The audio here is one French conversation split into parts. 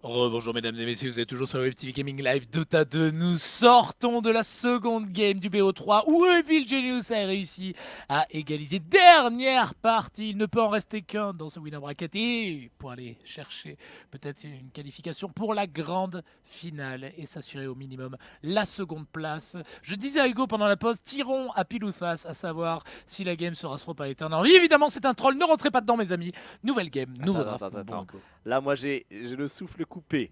Bonjour mesdames et messieurs, vous êtes toujours sur le Web TV Gaming Live Dota 2. Nous sortons de la seconde game du BO3 où Evil Genius a réussi à égaliser. Dernière partie, il ne peut en rester qu'un dans ce winner bracket et pour aller chercher peut-être une qualification pour la grande finale et s'assurer au minimum la seconde place. Je disais à Hugo pendant la pause, tirons à pile ou face à savoir si la game sera trop pas éternelle. Oui, évidemment c'est un troll, ne rentrez pas dedans mes amis. Nouvelle game, nouveau draft. Attends. Bon, Hugo. Là, moi, j'ai le souffle coupé.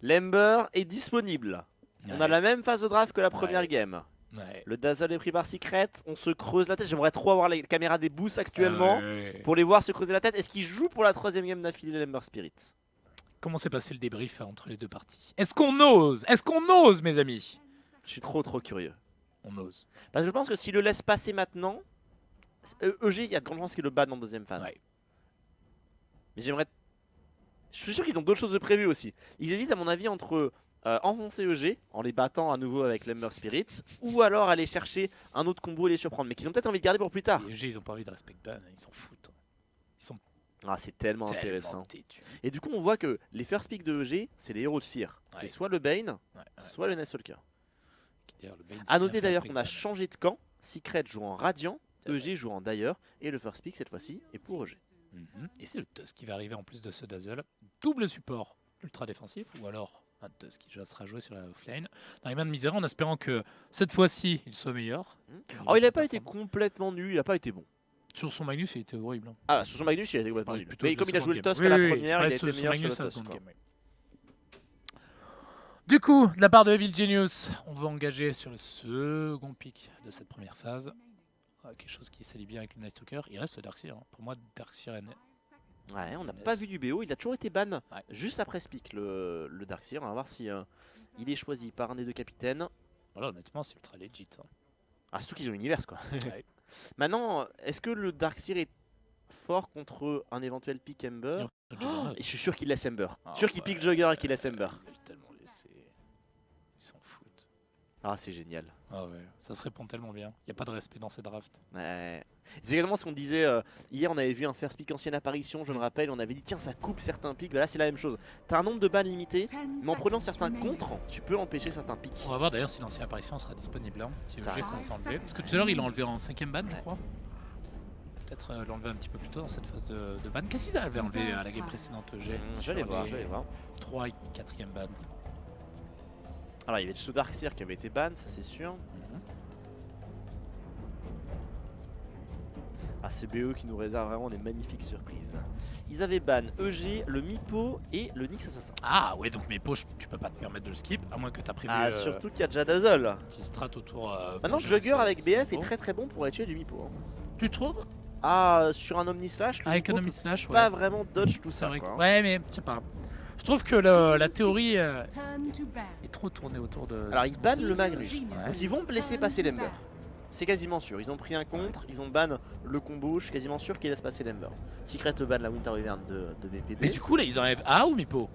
L'Ember est disponible. On a la même phase de draft que la première game. Ouais. Le Dazzle est pris par Secret. On se creuse la tête. J'aimerais trop avoir les caméras des boosts actuellement Ouais. pour les voir se creuser la tête. Est-ce qu'ils jouent pour la troisième game d'affilée l'Ember Spirit? Comment s'est passé le débrief entre les deux parties? Est-ce qu'on ose? Est-ce qu'on ose, mes amis? Je suis trop curieux. On ose. Parce que je pense que s'il le laisse passer maintenant, EG, il y a de grandes chances qu'il le banne en deuxième phase. Ouais. Mais j'aimerais. Je suis sûr qu'ils ont d'autres choses de prévues aussi. Ils hésitent à mon avis entre enfoncer EG en les battant à nouveau avec l'Ember Spirit ou alors aller chercher un autre combo et les surprendre. Mais qu'ils ont peut-être envie de garder pour plus tard. Les EG, ils ont pas envie de respect ban, ils s'en foutent. Ils sont Ah, c'est tellement tellement intéressant. têtus. Et du coup, on voit que les first pick de EG, c'est les héros de Fear. Ouais. C'est soit le Bane, Ouais. soit le Nightstalker. D'ailleurs, le Bane, A c'est noter bien d'ailleurs fait qu'on a respect ban. changé de camp. Secret joue en Radiant, C'est EG joue en Dire, et le first pick cette fois-ci est pour EG. Et c'est le Tusk qui va arriver en plus de ce Dazzle. Double support ultra défensif ou alors un Tusk qui sera joué sur la offlane. Dans les mains de Misera en espérant que cette fois-ci il soit meilleur. Oh, il n'a pas été complètement nul, il n'a pas été bon. Sur son Magnus, il était horrible. Hein. Ah, sur son Magnus, il a été complètement Ouais, nul. plutôt Mais de comme il a joué le seconde Tusk game. à la Oui, première, ouais, il a sur été meilleur sur Magnus le à la Tusk. seconde quoi. game, oui. Du coup, de la part de Evil Genius, on va engager sur le second pick de cette première phase. Quelque chose qui s'allie bien avec le Nightstalker. Il reste le Darkseer. Hein. Pour moi, Darkseer est... Ouais, on n'a pas vu du BO, il a toujours été ban Ouais. juste après ce pick, le Darkseer. On va voir si il est choisi par un des deux capitaines. Voilà, honnêtement, c'est ultra legit. Hein. Ah, surtout qu'ils ont Univers quoi. Ouais. Maintenant, est-ce que le Darkseer est fort contre un éventuel pick Ember? Et je suis sûr qu'il laisse Ember. Ah, Sûr qu'il pick Jugger et qu'il laisse Ember. Ils veulent tellement laisser. Ils s'en foutent. Ah, c'est génial. Ah ouais, ça se répond tellement bien. Il n'y a pas de respect dans ces drafts. Ouais. C'est exactement ce qu'on disait hier. On avait vu un first pick ancienne apparition, je me rappelle. On avait dit tiens, ça coupe certains picks. Bah là, c'est la même chose. T'as un nombre de bans limité, mais en prenant certains contres, tu peux empêcher certains picks. On va voir d'ailleurs si l'ancienne apparition sera disponible. Hein, si T'as EG raison. compte l'enlever. Parce que tout à l'heure, il l'a enlevé en 5ème ban, je crois. Peut-être l'enlever un petit peu plus tôt dans cette phase de ban. Qu'est-ce qu'ils avaient enlevé à la game précédente EG? Je vais aller voir. 3 et 4ème ban. Alors, il y avait ce Darkseer qui avait été ban, ça c'est sûr. Ah, c'est BE qui nous réserve vraiment des magnifiques surprises. Ils avaient ban EG, le Mipo et le Nyx Assassin. Ah ouais, donc mes poches, tu peux pas te permettre de le skip, à moins que tu as prévu Ah, surtout qu'il y a déjà Dazzle. un petit strat autour. Maintenant, pour gérer Jugger ce- avec ce BF est combo. très bon pour aller tuer du Mipo. Hein. Tu trouves? Ah, sur un Omni Slash, le Avec Mipo Economy peut Slash, ouais. pas vraiment dodge tout C'est ça. vrai. Quoi, hein. Ouais, mais je sais pas. Je trouve que la théorie est trop tournée autour de. Alors, ils bannent le Magnus. Ouais. Donc, ils vont laisser passer l'Ember. C'est quasiment sûr. Ils ont pris un contre, ils ont ban le combo. Je suis quasiment sûr qu'ils laissent passer l'Ember. Secret le ban la Winter Wyvern de BPD. Mais du coup, là, ils enlèvent A ou Mipo?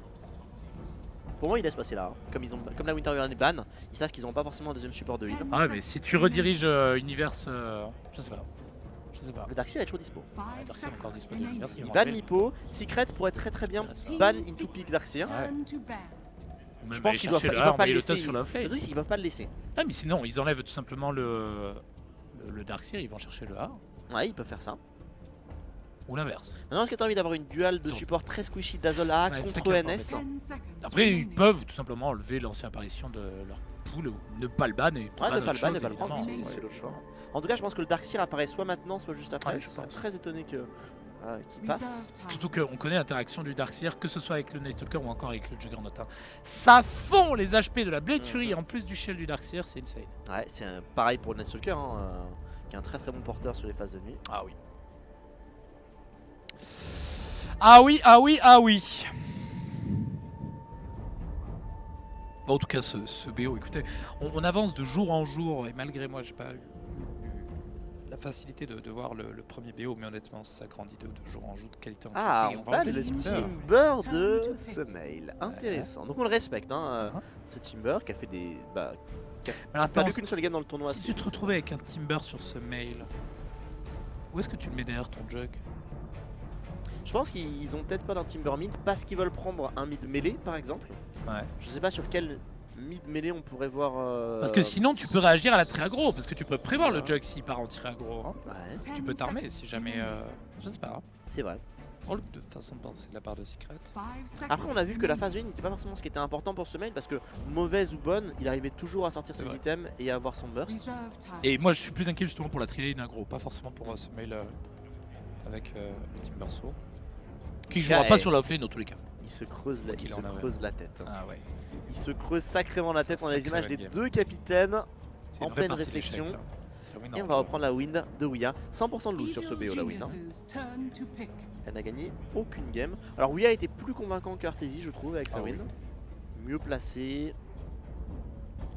Pour moi, ils laissent passer là. Hein. Comme la Winter Wyvern est ban, ils savent qu'ils n'ont pas forcément un deuxième support de heal. Ah ouais, mais si tu rediriges Universe. Je sais pas. Je sais pas. Le Darkseer est toujours dispo. Ouais, Darkseer est encore disponible. Universe, ils Il vont ban enlever. Mipo. Secret pourrait très bien Ouais. ban into pick Darkseer. Ouais. Ou même Je pense aller qu'ils chercher doivent le pas- ils A, peuvent pas envoyer le le test laisser. sur la Le offlane. truc, c'est qu'ils peuvent pas le laisser. Ah, mais sinon, ils enlèvent tout simplement le Darkseer, ils vont chercher le A. Ouais, ils peuvent faire ça. Ou l'inverse. Maintenant, est-ce que tu as envie d'avoir une dual de support très squishy Dazzle A Ouais, c'est contre clair, NS? Après, ils peuvent tout simplement enlever l'ancienne apparition de leur pool ou ne pas le ban. Et Ouais, ne pas le ban, autre chose, ne pas le prendre, évidemment. c'est l'autre choix. En tout cas, je pense que le Darkseer apparaît soit maintenant, soit juste après. Ouais, je je serais pense. très étonné qu'il passe. Surtout qu'on connaît l'interaction du Darkseer, que ce soit avec le Nightstalker ou encore avec le Juggernaut. Hein. Ça fond les HP de la Blade Fury en plus du shell du Darkseer, c'est insane. Ouais, c'est pareil pour le Nightstalker, hein, qui est un très bon porteur sur les phases de nuit. Ah oui. Ah oui, ah oui, ah oui. Bon, en tout cas, ce BO, écoutez, on avance de jour en jour et malgré moi, j'ai pas eu la facilité de voir le premier BO, mais honnêtement, ça grandit de jour en jour, de qualité en Ah, qualité. on va bat enlever le Timber. Timber de Semail. Intéressant. Donc on le respecte, hein, ce Timber qui a fait des. Bah, Alors pas attends, lu qu'une seule game dans le tournoi. si tu te retrouvais avec un Timber sur ce mail, où est-ce que tu le mets derrière ton jug? Je pense qu'ils ont peut-être pas d'un Timber mid parce qu'ils veulent prendre un mid mêlée par exemple. Ouais. Je sais pas sur quel mid mêlée on pourrait voir. Parce que sinon tu peux réagir à la très aggro, parce que tu peux prévoir le Voilà. jug s'il part en tir aggro. Hein. Ouais, Tu peux t'armer si jamais. Je sais pas. c'est vrai. Drôle de façon de penser de la part de Secret. Après on a vu que la phase de ligne n'était pas forcément ce qui était important pour ce mail parce que mauvaise ou bonne, il arrivait toujours à sortir C'est ses vrai. items et à avoir son burst. Et moi je suis plus inquiet justement pour la trilane aggro, pas forcément pour ce mail avec le Timbersaw. Qui jouera Ouais. pas sur la offlane dans tous les cas. Il se creuse la, il Qu'il se en a, ouais. creuse la tête. Ah ouais. Il se creuse sacrément la tête. On a les Sacré images des game. deux capitaines. C'est En une vraie pleine partie d'échecs, réflexion. là. C'est le win Et on en va jeu. reprendre la wind de Ouya. 100% de lose sur ce BO la wind. Hein. Elle n'a gagné aucune game. Alors Ouya a été plus convaincant qu'Arteezy je trouve avec sa Ah oui. win. Mieux placé.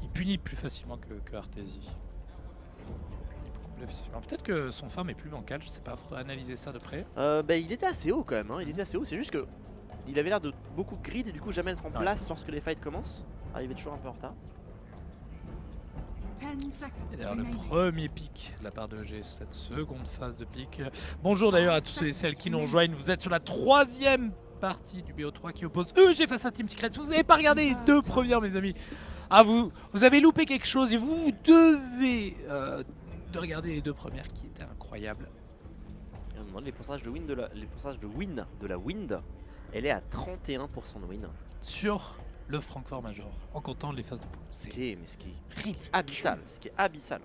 Il punit plus facilement que Arteezy. Il punit beaucoup plus facilement. Peut-être que son farm est plus bancal, je sais pas, faudrait analyser ça de près. Bah, il était assez haut quand même. Hein. Il était assez haut. C'est juste que il avait l'air de beaucoup grid et du coup jamais être en Ouais. place lorsque les fights commencent. Arrivé toujours un peu en retard. Et d'ailleurs le premier pic de la part de EG, cette seconde phase de pic. Bonjour d'ailleurs à tous ceux et celles qui nous rejoignent, vous êtes sur la troisième partie du BO3 qui oppose EG face à Team Secret. Si vous n'avez pas regardé les deux premières mes amis, ah vous avez loupé quelque chose et vous devez de regarder les deux premières qui étaient incroyables. Et on demande les pourcentages de win de la, les pourcentages de win de la wind. Elle est à 31% de win. Sur le Francfort Major, en comptant les phases de poule. Ce C'est qui est ridicule. abyssal. Ce qui est abyssal.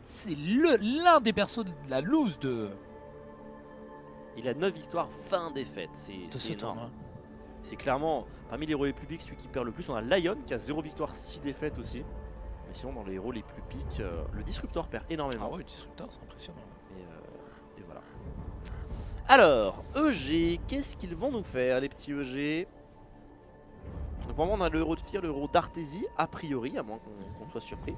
C'est l'un des persos de la loose de Il a 9 victoires, 20 défaites. C'est ce énorme. tournoi. C'est clairement parmi les héros les plus piques celui qui perd le plus. On a Lion qui a 0 victoire, 6 défaites aussi. Mais sinon dans les héros les plus piques, le Disruptor perd énormément. Ah ouais, Disruptor, c'est impressionnant. Et voilà. Alors, EG, qu'est-ce qu'ils vont nous faire les petits EG? Donc pour le moment on a le héros de Fear, le héros d'Arteezy, a priori, à moins qu'on soit surpris.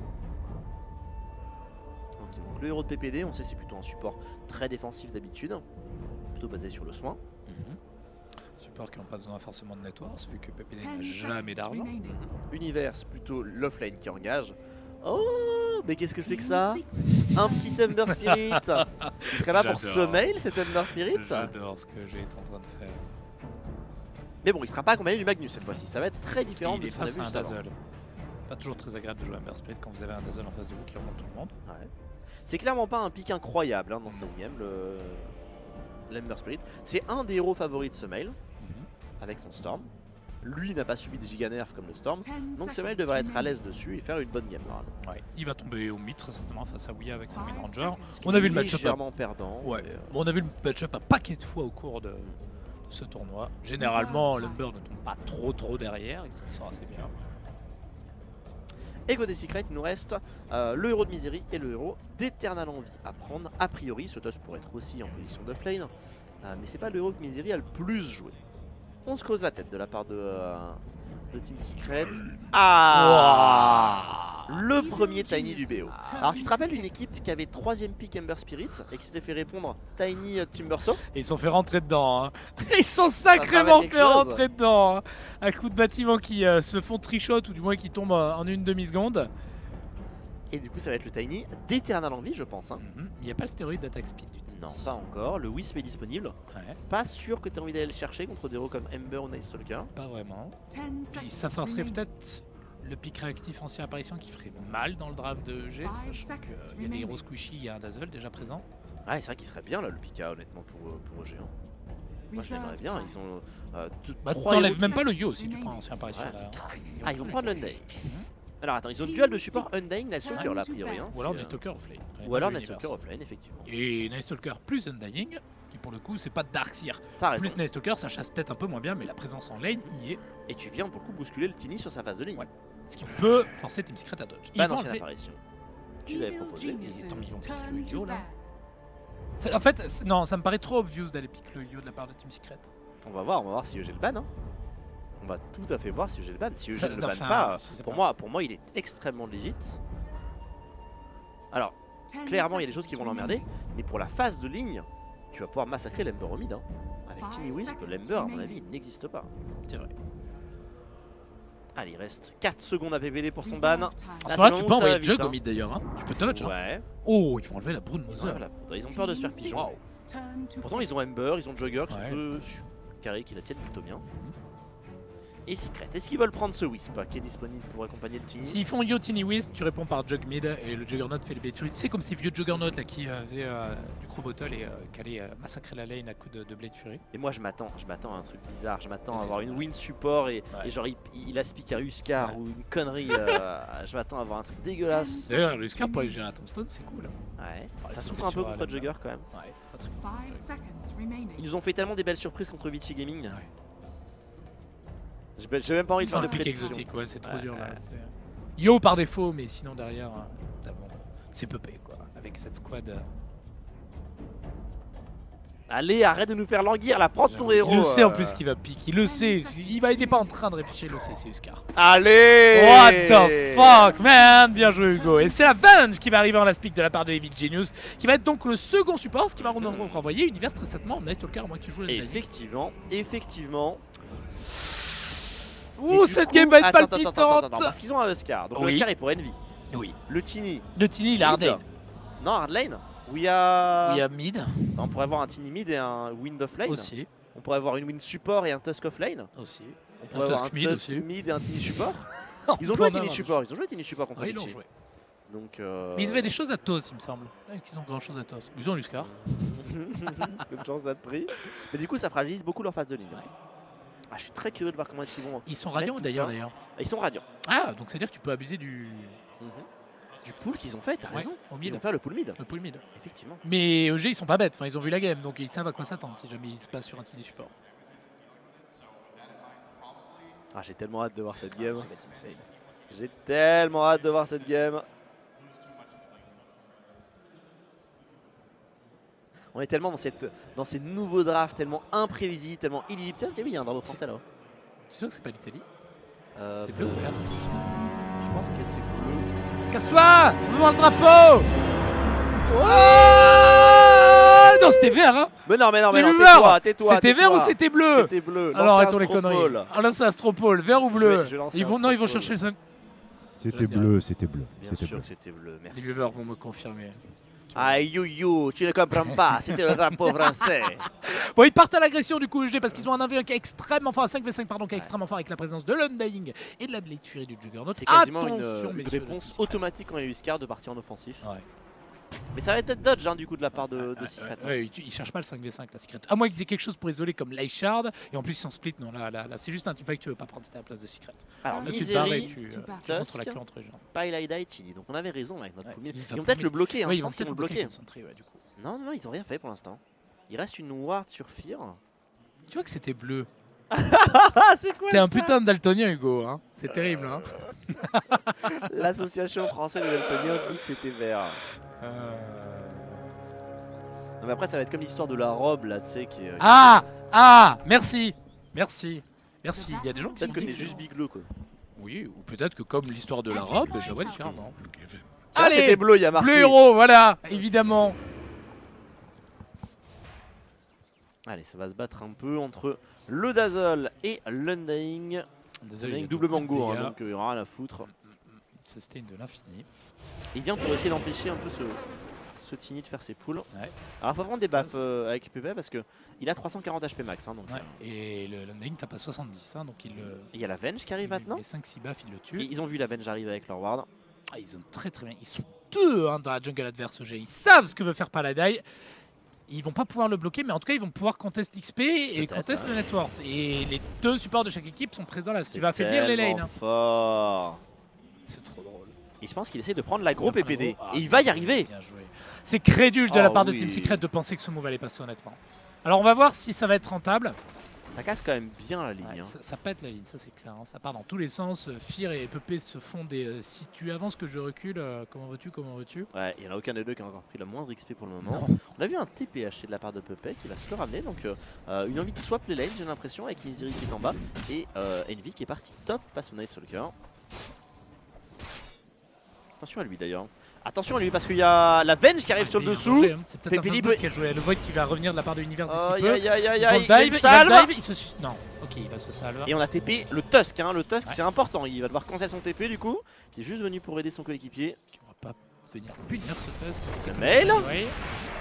Ok, donc le héros de PPD, on sait c'est plutôt un support très défensif d'habitude. Plutôt basé sur le soin. Support qui n'ont pas besoin forcément de networks, vu que PPD n'a jamais d'argent. Univers, plutôt l'offline qui engage. Oh, mais qu'est-ce que c'est que ça? Un petit Ember Spirit. Il serait pas pour J'adore. Summail cet Ember Spirit? J'adore ce que j'ai été en train de faire. Mais bon, il sera pas accompagné du Magnus cette fois-ci. Ça va être très différent Il de est ce qu'on a face vu à un juste avant. Dazzle. Pas toujours très agréable de jouer à Ember Spirit quand vous avez un Dazzle en face de vous qui remonte tout le monde. Ouais. C'est clairement pas un pic incroyable hein, dans cette game, l'Ember Spirit. C'est un des héros favoris de Summail, avec son Storm. Lui n'a pas subi de giga nerfs comme le Storm, donc Summail devrait être à l'aise dessus et faire une bonne game normalement. Ouais. Il va tomber au mid très certainement face à Ouya avec son mid ranger. On a vu le match-up. Légèrement perdant. Ouais. mais, Bon, on a vu le match-up un paquet de fois au cours de ce tournoi. Généralement, l'Ember ne tombe pas trop derrière, il s'en sort assez bien. Et côté Secret, il nous reste le héros de Misery et le héros d'Eternal Envie à prendre. A priori, ce toss pourrait être aussi en position d'offlane, mais c'est pas le héros que Misery a le plus joué. On se creuse la tête de la part de Team Secret. Ah, le premier Tiny du BO. Alors tu te rappelles une équipe qui avait 3ème pick Ember Spirit et qui s'était fait répondre Tiny Timbersaw? Et ils sont fait rentrer dedans. Hein. Ils sont sacrément quelque fait chose. rentrer dedans. Hein. Un coup de bâtiment qui se font trichot ou du moins qui tombent en une demi-seconde. Et du coup ça va être le Tiny d'Eternal Envie je pense. Hein. Il n'y a pas le stéroïde d'attaque speed du type. Non, pas encore. Le Wisp est disponible. Ouais, Pas sûr que tu as envie d'aller le chercher contre des héros comme Ember ou Night Stalker. pas vraiment. Puis ça forcerait peut-être le pic réactif ancien apparition qui ferait mal dans le draft de G, sachant qu'il y a des héros squishy, il y a un Dazzle déjà présent. Ah, c'est vrai qu'il serait bien là le Pika honnêtement pour EG. Hein. Moi je l'aimerais bien. Ils ont Bah, trois t'enlèves héros même pas le yo si tu prends ancien apparition Ouais. là. Ah, ils vont prendre l'Undying. Alors attends, ils ont dual de support Undying, Night Stalker là a priori. Hein, Ou alors ce qui est- Nightstalker offlane. Ou alors Night Stalker offline effectivement. Et Nightstalker plus Undying, qui pour le coup c'est pas Darkseer. T'as raison. Plus Nightstalker ça chasse peut-être un peu moins bien, mais la présence en lane y est. Et tu viens pour le coup bousculer le Tiny sur sa phase de ligne. Ouais. Ce qui peut forcer Team Secret à dodge. Ils Pas vont d'ancienne enlever- apparition. Tu l'avais proposé. Et tant qu'ils vont piquer le yo là. En fait, non, ça me paraît trop obvious d'aller piquer le yo de la part de Team Secret. On va voir si EG le ban. Hein. On va tout à fait voir si EG le ban. Si EG Ça- ne le ban enfin, pas, je sais pour pas. moi il est extrêmement légit. Alors, clairement il y a des choses qui vont l'emmerder, mais pour la phase de ligne, tu vas pouvoir massacrer l'Ember au mid. Hein. Avec Tiny Wisp, l'Ember à mon avis il n'existe pas. C'est vrai. Allez, il reste 4 secondes à PPD pour son ban. À ce c'est moment-là, le tu moment peux où ça envoyer va le jug vite, au mid d'ailleurs. Hein. Tu peux dodge. Hein. Ouais. Oh, ils vont enlever la brood Ils, Mother. enlèvent la poudre. Ils ont peur de se faire pigeon. Wow. Pourtant, ils ont Ember, ils ont Jugger qui Ouais. sont deux carrés qui la tiennent plutôt bien. Et Secret. Est-ce qu'ils veulent prendre ce Wisp qui est disponible pour accompagner le team? S'ils font Yo Tiny Wisp, tu réponds par Jug mid et le Juggernaut fait les bêtes. Tu sais, comme ces vieux Juggernauts là qui faisaient du Crow Bottle et qui allaient massacrer la lane à coups de Blade Fury. Et moi je m'attends à un truc bizarre, je m'attends à C'est avoir clair. une win support et Ouais. genre il aspique un Huskar Ouais. ou une connerie, je m'attends à avoir un truc dégueulasse. D'ailleurs, le Scar pour aller gérer à Tombstone, c'est cool. Ouais, ça c'est souffre un peu sur contre la Jugger quand même. Ouais, c'est pas très bon. Ils nous ont fait tellement des belles surprises contre Vici Gaming. Ouais. J'ai même pas envie de C'est faire un de pic prédiction. exotique, ouais, c'est trop Ouais, dur là. ouais. c'est- Yo par défaut, mais sinon derrière, c'est peuplé quoi. Avec cette squad. Allez, arrête de nous faire languir là, prends ton héros. Il le sait en plus qu'il va pique, il le sait. Il est pas en train de réfléchir, il le sait, c'est Huskar. Allez. What the fuck, man! Bien joué, Hugo. Et c'est la Venge qui va arriver en last pick de la part de Evil Genius, qui va être donc le second support, ce qui va renvoyer Univers très certainement Nice Talker, à moins qu'il joue la Dynamic. Effectivement. Ouh, Et du cette coup- game va être attends, palpitante! parce qu'ils ont un Huskar. Donc le Oui. Huskar est pour Envy. Oui. Le Tiny. Le Tiny, il a Mid. hard lane. Non, hard lane. Où il y a. Il y a mid On pourrait avoir un Tiny mid et un Wind of lane. aussi. On pourrait avoir une Wind support et un Tusk of lane. Aussi. On pourrait avoir un Tusk mid Tusk aussi. mid et un Tiny support. Ils ont On joué peut en Tiny avoir. support. Ils ont joué Tiny support contre Ouais, ils l'ont Vici. joué. Donc. Mais ils avaient des choses à Tos, il me semble. Ils ont grand chose à Tos. Ils ont l'Huskar. Bonne chance d'être pris. Mais du coup, ça fragilise beaucoup leur phase de ligne. Ouais. Ah, je suis très curieux de voir comment est-ce qu'ils vont. Ils sont radiants tout d'ailleurs. ça. Ils sont radiants. Ah, donc c'est à dire que tu peux abuser du. Du pool qu'ils ont fait, t'as Ouais, raison. au Ils mid. vont faire le pool mid. Le pool mid. Effectivement. Mais EG ils sont pas bêtes, enfin ils ont vu la game donc ils savent à quoi s'attendre si jamais ils se passent sur un TD support. Ah, j'ai tellement hâte de voir cette game. Ça va être insane. J'ai tellement hâte de voir cette game. On est tellement dans ces nouveaux drafts, tellement imprévisibles, tellement illisibles. Tiens, oui, il y a un drapeau français là. Tu es sûr que c'est pas l'Italie Euh, C'est bleu ou vert Je pense que c'est bleu. Casse-toi on veut voir le drapeau Oh non c'était vert hein Mais non, Mais tais-toi, tais-toi. C'était vert ou c'était bleu C'était bleu. Alors Lancez attends les Astropole. conneries. Ah là c'est Astropole, vert ou bleu Je vais lancer Ils vont, non ils vont Astropole. chercher le 5. C'était J'aime bien. bleu, c'était bleu. Bien C'était sûr bleu. que c'était bleu, Les merci. viewers vont me confirmer. Ah, you, tu ne comprends pas, c'était le drapeau français. Bon, ils partent à l'agression du coup EG parce qu'ils ont un 1v1 qui est extrêmement fort, un 5v5 pardon, qui est extrêmement fort avec la présence de l'Undying et de la Blade Fury du Juggernaut. C'est quasiment Attention, une messieurs, réponse le automatique quand il y a eu Scar de partir en offensif. Ouais. Mais ça va être dodge hein, du coup de la part de Secret. hein. Ouais, ils cherchent pas le 5v5 la Secret. À moins qu'ils aient quelque chose pour isoler comme Light Shard. Et en plus ils sont split. Non là c'est juste un teamfight que tu veux pas prendre, c'était à la place de Secret. Alors Là tu te barres et Misery, tu montres la Tusk, queue entre les jambes. Pylida et Tini. Donc on avait raison avec notre Ouais, pool mid. il va Ils vont peut-être pool le bloquer, hein, Ouais, je ils vont pense qu'ils peut-être vont le bloquer. concentrer, ouais, du coup. Non, ils ont rien fait pour l'instant. Il reste une ward sur Fear. Tu vois que c'était bleu. Ah, c'est quoi T'es un putain de daltonien Hugo. Hein. C'est terrible. Hein. L'association française des daltoniens dit que c'était vert. Non, mais après, ça va être comme l'histoire de la robe là, tu sais, qui est. Ah merci. Merci. Merci. Il y a des gens qui Peut-être sont que t'es différents. juste bigleux quoi. Oui, ou peut-être que comme l'histoire de la robe, je la vois différemment. Ah, c'était bleu, il y a marqué. Bleu héros, voilà, évidemment. Allez, ça va se battre un peu entre le Dazzle et l'Undying. Désolé, Undying double mango, hein, donc il y aura rien à foutre. Sustain de l'infini. Il vient pour essayer d'empêcher un peu ce Tiny de faire ses pulls. Ouais. Alors, faut prendre des buffs avec Pepe parce que il a 340 HP max. Hein, donc, Ouais. Et le Undying tape à 70, hein, donc il il y a la Venge qui arrive maintenant. les 5-6 buffs, il le tue. Et ils ont vu la Venge arriver avec leur ward. Ah, ils ont très bien. Ils sont deux hein, dans la jungle adverse G. Ils savent ce que veut faire Paladai. Ils vont pas pouvoir le bloquer, mais en tout cas, ils vont pouvoir contest XP et Peut-être, contest ouais. le network. Et les deux supports de chaque équipe sont présents là, ce qui C'est va affaiblir les tellement lanes. hein. fort. C'est trop drôle. Et je pense qu'il essaie de prendre la gros Il va prendre PPD. la gros. Ah, Et il va y arriver. Bien joué. C'est crédule de la Ah part de oui. Team Secret de penser que ce move allait passer honnêtement. Alors on va voir si ça va être rentable. Ça casse quand même bien la ligne. Ouais, hein. ça pète la ligne, ça c'est clair. hein. Ça part dans tous les sens. Fear et Pepe se font des. Si tu avances que je recule, comment veux-tu, comment veux-tu. Ouais, il n'y en a aucun des deux qui a encore pris la moindre XP pour le moment. Non. On a vu un TPH de la part de Pepe qui va se le ramener. Donc une envie de swap les lanes, j'ai l'impression, avec Niziri qui est en bas. Et Envy qui est parti top face au Night Stalker. Attention à lui d'ailleurs. Attention lui parce qu'il y a la Venge qui arrive sur le dessous. C'est peut-être un Pépidi Fast qui a joué. Le Void qui va revenir de la part de l'univers d'ici peu. Aïe aïe aïe Il aïe, va le dive, il va le dive, il se suicide. Non, ok, il va se salve. Et on a TP le Tusk, hein. Le Tusk Ouais. c'est important, il va devoir cancel son TP du coup. Il est juste venu pour aider son coéquipier. On va pas venir punir ce Tusk. Semail. Oui.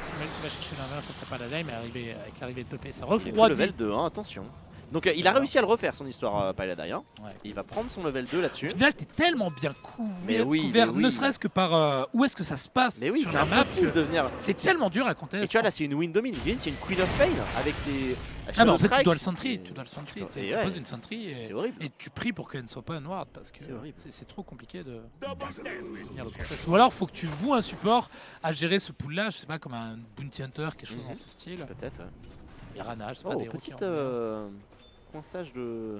Semail qui va chercher l'un face à Paladin, mais avec l'arrivée de PP, ça Il est refroidit. level 2, hein, attention. Donc il a réussi à le refaire son histoire Paladin. Hein. Ouais. Il va prendre son level 2 là-dessus. Au final, t'es tellement bien couvert, Mais oui, couvert mais oui. ne serait-ce que par où est-ce que ça se passe Mais oui, sur c'est la map. impossible de venir. C'est tellement dur à contester. Et tu vois là c'est une win domine, c'est une Queen of Pain avec ses. Ah non, en fait, tu Strikes. dois le sentry, tu dois le sentry. Et Tu ouais, poses une sentry c'est et, horrible. et tu pries pour qu'elle ne soit pas un ward parce que C'est horrible. c'est trop compliqué de finir le contest. Ou alors, faut que tu voues un support à gérer ce pool-là, je sais pas, comme un Bounty Hunter, quelque chose dans ce style. Peut-être. Ouais. Mirana, je sais pas, Oh, des héros qui petite ont- coinçage de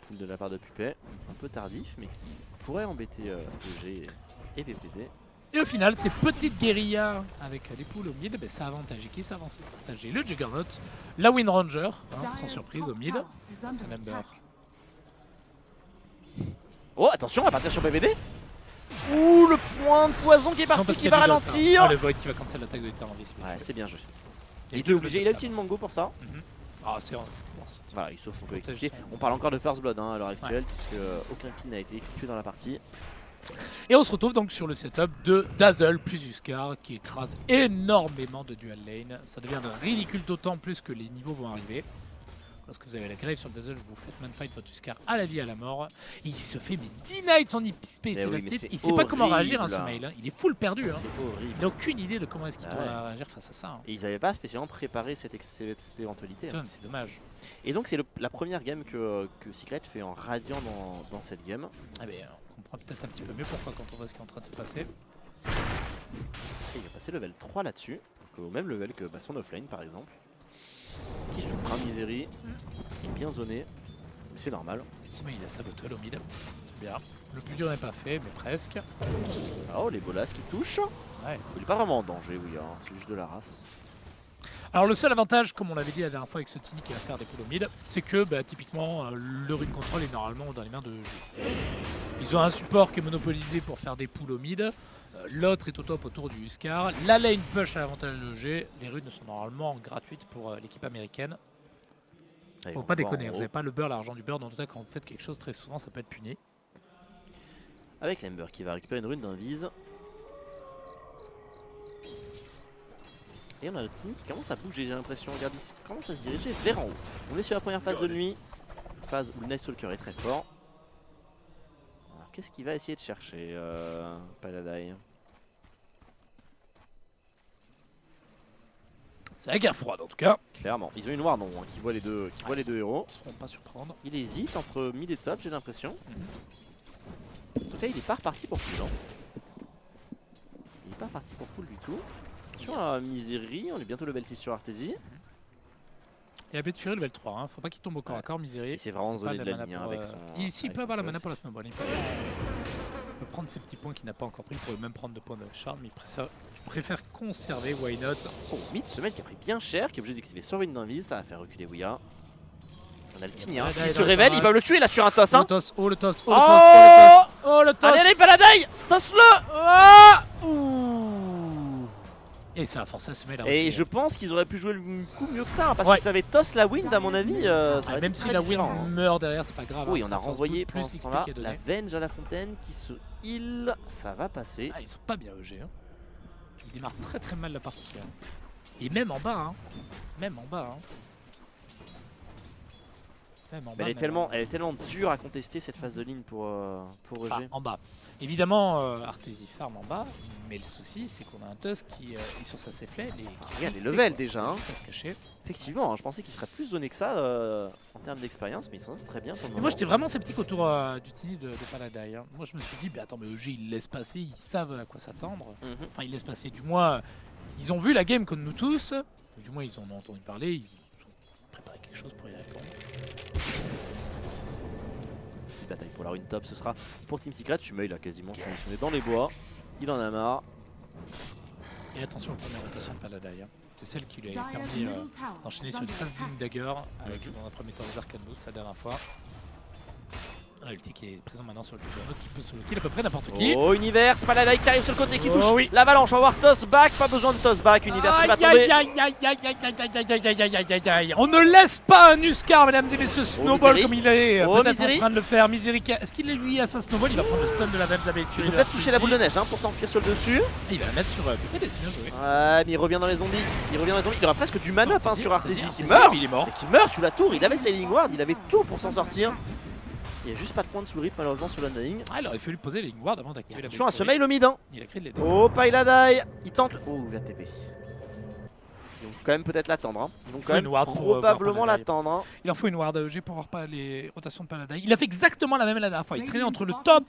poule de la part de Pupet. Un peu tardif mais qui pourrait embêter EG et PPD. Et au final, ces petites guérillas avec les poules au mid, ben, ça avantage qui ça avance avantager le Juggernaut, la Wind Ranger, hein, sans surprise au mid, c'est l'Ember. Oh attention, on va partir sur PPD. Ouh, le point de poison qui est Non, parti, parce qui qu'il y a va du dot, ralentir. hein. Ah, le Void qui va cancel l'attaque de Terran Invisible. Ouais, c'est bien joué. Et Il était obligé, il a utilisé une mango pour ça. Ah, c'est bon, Voilà, il sauve son coéquipier. Protège son- On parle encore de First Blood hein, à l'heure actuelle, puisque aucun kill n'a été effectué dans la partie. Et on se retrouve donc sur le setup de Dazzle plus Huskar qui écrase énormément de dual lane. Ça devient ridicule d'autant plus que les niveaux vont arriver. Lorsque vous avez la grave sur Dazzle, vous faites manfight votre Huskar à la vie à la mort. Et il se fait mais deny son IPP Mais oui, mais Célestite. c'est Il sait pas comment réagir à horrible. ce mail. Hein. Il est full perdu. Hein. C'est horrible. Il n'a aucune idée de comment est-ce qu'il Ah doit ouais. réagir face à ça. Hein. Et ils n'avaient pas spécialement préparé cette éventualité. Tu vois, mais c'est dommage. Et donc c'est la première game que Secret fait en radiant dans cette game. Ah ben, on comprend peut-être un petit peu mieux pourquoi quand on voit ce qui est en train de se passer. Et il va passer level 3 là-dessus, donc au même level que son offlane par exemple. Qui souffre un misérie, qui est bien zoné, mais c'est normal. Sinon, il a sa bottle au mid. C'est bien. Le plus dur n'est pas fait, mais presque. Oh les bolas qui touchent. Ouais. Il est pas vraiment en danger, oui, hein. C'est juste de la race. Alors le seul avantage, comme on l'avait dit la dernière fois avec ce Tini qui va faire des poules au mid, c'est que bah, typiquement le rune control est normalement dans les mains de EG. Ils ont un support qui est monopolisé pour faire des poules au mid, l'autre est au top autour du Huskar, la lane push à l'avantage de EG, les runes sont normalement gratuites pour l'équipe américaine. Allez, Faut on pas va voir déconner, en vous haut. n'avez pas le beurre, l'argent du beurre, dans tout cas quand vous faites quelque chose très souvent ça peut être puni. Avec l'Ember qui va récupérer une rune d'invise. Et on a le Tini qui commence à bouger, j'ai l'impression. Regarde, il commence à se diriger vers en haut. On est sur la première phase de nuit, phase où le Night Stalker est très fort. Alors qu'est-ce qu'il va essayer de chercher, Paladin? C'est la guerre froide en tout cas, Clairement, ils ont une Wardon hein, qui voit les deux, héros. ils ne seront pas surprendre. Il hésite entre mid et top, j'ai l'impression. En tout cas, il est pas reparti pour full. Hein. Il est pas reparti pour full du tout. Attention à Misery, on est bientôt level 6 sur Artesie. Et Abbé de Fury level 3, hein. Faut pas qu'il tombe au corps à corps, Il Misery. s'est vraiment Pas zoné la de la mana ligne hein, pour, avec son. Ici, il avec peut son avoir la boss. mana pour la snowball. Il peut prendre ses petits points qu'il n'a pas encore pris. Il pourrait même prendre de points de charme. Il préfère conserver, why not. Oh, Mid, ce mec qui a pris bien cher, qui est obligé d'activer sur Wind d'invise, ça va faire reculer Ouya. On a le Tini, hein. Paladin S'il est se dans le révèle, il barrage. va le tuer là sur un toss. Hein. Oh le toss, oh le toss, oh le Oh, toss, oh le toss. allez, allez, Paladin, toss-le. Ah Ouh. Et ça a forcé à se mettre là. Et je pense qu'ils auraient pu jouer le coup mieux que ça, hein, parce Ouais. qu'ils savaient toss la Wind, à mon avis. Ça aurait Même été si très la différent, win hein. meurt derrière, c'est pas grave. Oui, hein, on ça a force renvoyé plus pendant ce l'XP temps-là qui est la donné. Venge à la fontaine qui se heal, ça va passer. Ah, ils sont pas bien EG. Hein. Ils démarrent très très mal la partie. Hein. Et même en bas, hein. Même en bas, hein. Même en Mais bas. elle est même en bas. tellement dure à contester cette phase de ligne pour EG. Enfin, en bas. Évidemment, Artesie farm en bas, mais le souci c'est qu'on a un Tusk qui est sur sa safe lane et qui Regarde les XP, levels quoi. déjà, hein. Juste à se cacher. Effectivement, hein, je pensais qu'il serait plus zoné que ça en termes d'expérience, mais ils sont très bien pour le Et moment. moi j'étais vraiment sceptique autour du Tini de Paladin. Hein. Moi je me suis dit, bah attends, mais EG ils laissent passer, ils savent à quoi s'attendre. Mhm. Enfin, ils laissent passer, du moins, ils ont vu la game comme nous tous, ou du moins ils en ont entendu parler, ils ont préparé quelque chose pour y répondre. Petite bataille pour la rune top, ce sera pour Team Secret. Shumei là quasiment positionné dans les bois, il en a marre. Et attention aux premières rotations de Paladin. Hein. C'est celle qui lui a permis d'enchaîner sur une fast Blink Dagger avec dans un premier temps les Arcane Boots la dernière fois. Ulti qui est présent maintenant sur le Juggernaut, qui peut solo kill à peu près n'importe qui. Oh, Univers, Paladin qui arrive sur le côté qui touche Oui. l'avalanche. On va voir toss back, pas besoin de toss back. Univers qui va tomber. On ne laisse pas un Huskar, mesdames et messieurs, snowball Misery. comme il est Oh, peut-être Misery. en train de le faire. Misery, est-ce qu'il est lui à sa snowball? Il va prendre le stun de la même d'habitude. Il peut peut-être toucher la boule de neige pour s'enfuir sur le dessus. Il va la mettre sur PPD, c'est bien joué. Ouais, mais il revient dans les zombies. Il aura presque du man up sur Arteezy qui Arteezy, meurt. Il est mort. Et qui meurt sous la tour. Il avait sa healing ward, il avait tout pour s'en sortir. Il n'y a juste pas de point de sous le rythme malheureusement sur l'Undying. Ah, il aurait fallu poser les ward avant d'activer la Attention à boule. ce mail au mid. Hein. Il a créé de les dégâts. Oh, Paladin. Il tente. Oh, il va TP. Ils vont quand même peut-être l'attendre. Hein. Ils vont quand Faut une même ward pour, voir probablement Paladin. l'attendre. Hein. Il en faut une ward AEG pour voir pas les rotations de Paladin. Il a fait exactement la même la dernière fois. Il traînait entre le top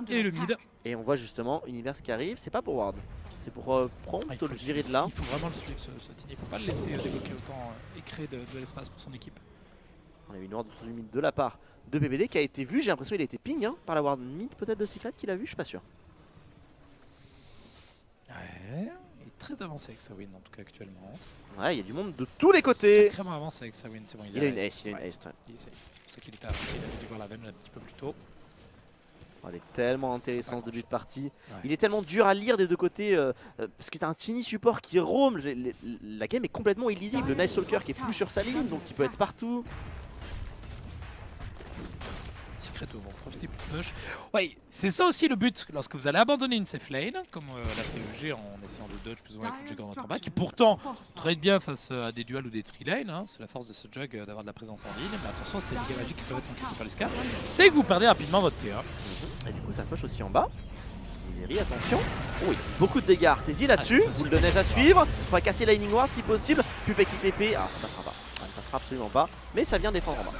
et le mid. Et on voit justement Univers qui arrive. C'est pas pour ward. C'est pour prompt Ah, il faut le virer de là. Il faut vraiment le suivre ce Tiny. Il faut pas le laisser débloquer autant et créer de l'espace pour son équipe. On a eu une ward autour du mid de la part de PPD qui a été vu. J'ai l'impression qu'il a été ping par la ward mid peut-être de Secret qu'il a vu. Je suis pas sûr. Ouais, il est très avancé avec sa win en tout cas actuellement. Ouais, il y a du monde de tous les côtés. Sacrément avancé avec sa win, c'est bon. Il a une ace, il a une Ouais, ace. Ouais. C'est pour ça qu'il était avancé. Il a dû voir la veine un petit peu plus tôt. Oh, elle est tellement intéressante ce début de partie. Ouais. Il est tellement dur à lire des deux côtés parce que t'as un Tiny support qui roam. La game est complètement illisible. Le Night Stalker qui est plus sur sa ligne donc qui peut être partout. Secret vont profiter plus de push. Ouais, c'est ça aussi le but lorsque vous allez abandonner une safe lane, comme l'a fait EG en essayant de dodge plus ou moins avec le Juggernaut en bas, qui pourtant trade bien face à des duels ou des tree lanes. Hein. C'est la force de ce jug d'avoir de la présence en ligne. Mais attention, c'est des dégâts magiques qui peuvent être encaissés par les scars. C'est que vous perdez rapidement votre TA. Et du coup ça push aussi en bas. Misery, attention. Oh, il y a beaucoup de dégâts Arteezy là-dessus. Ah, Boule de neige à suivre. On va casser la Lightning Ward si possible. Pupe qui TP. Ah, ça passera pas. Ça ne passera absolument pas. Mais ça vient défendre en bas.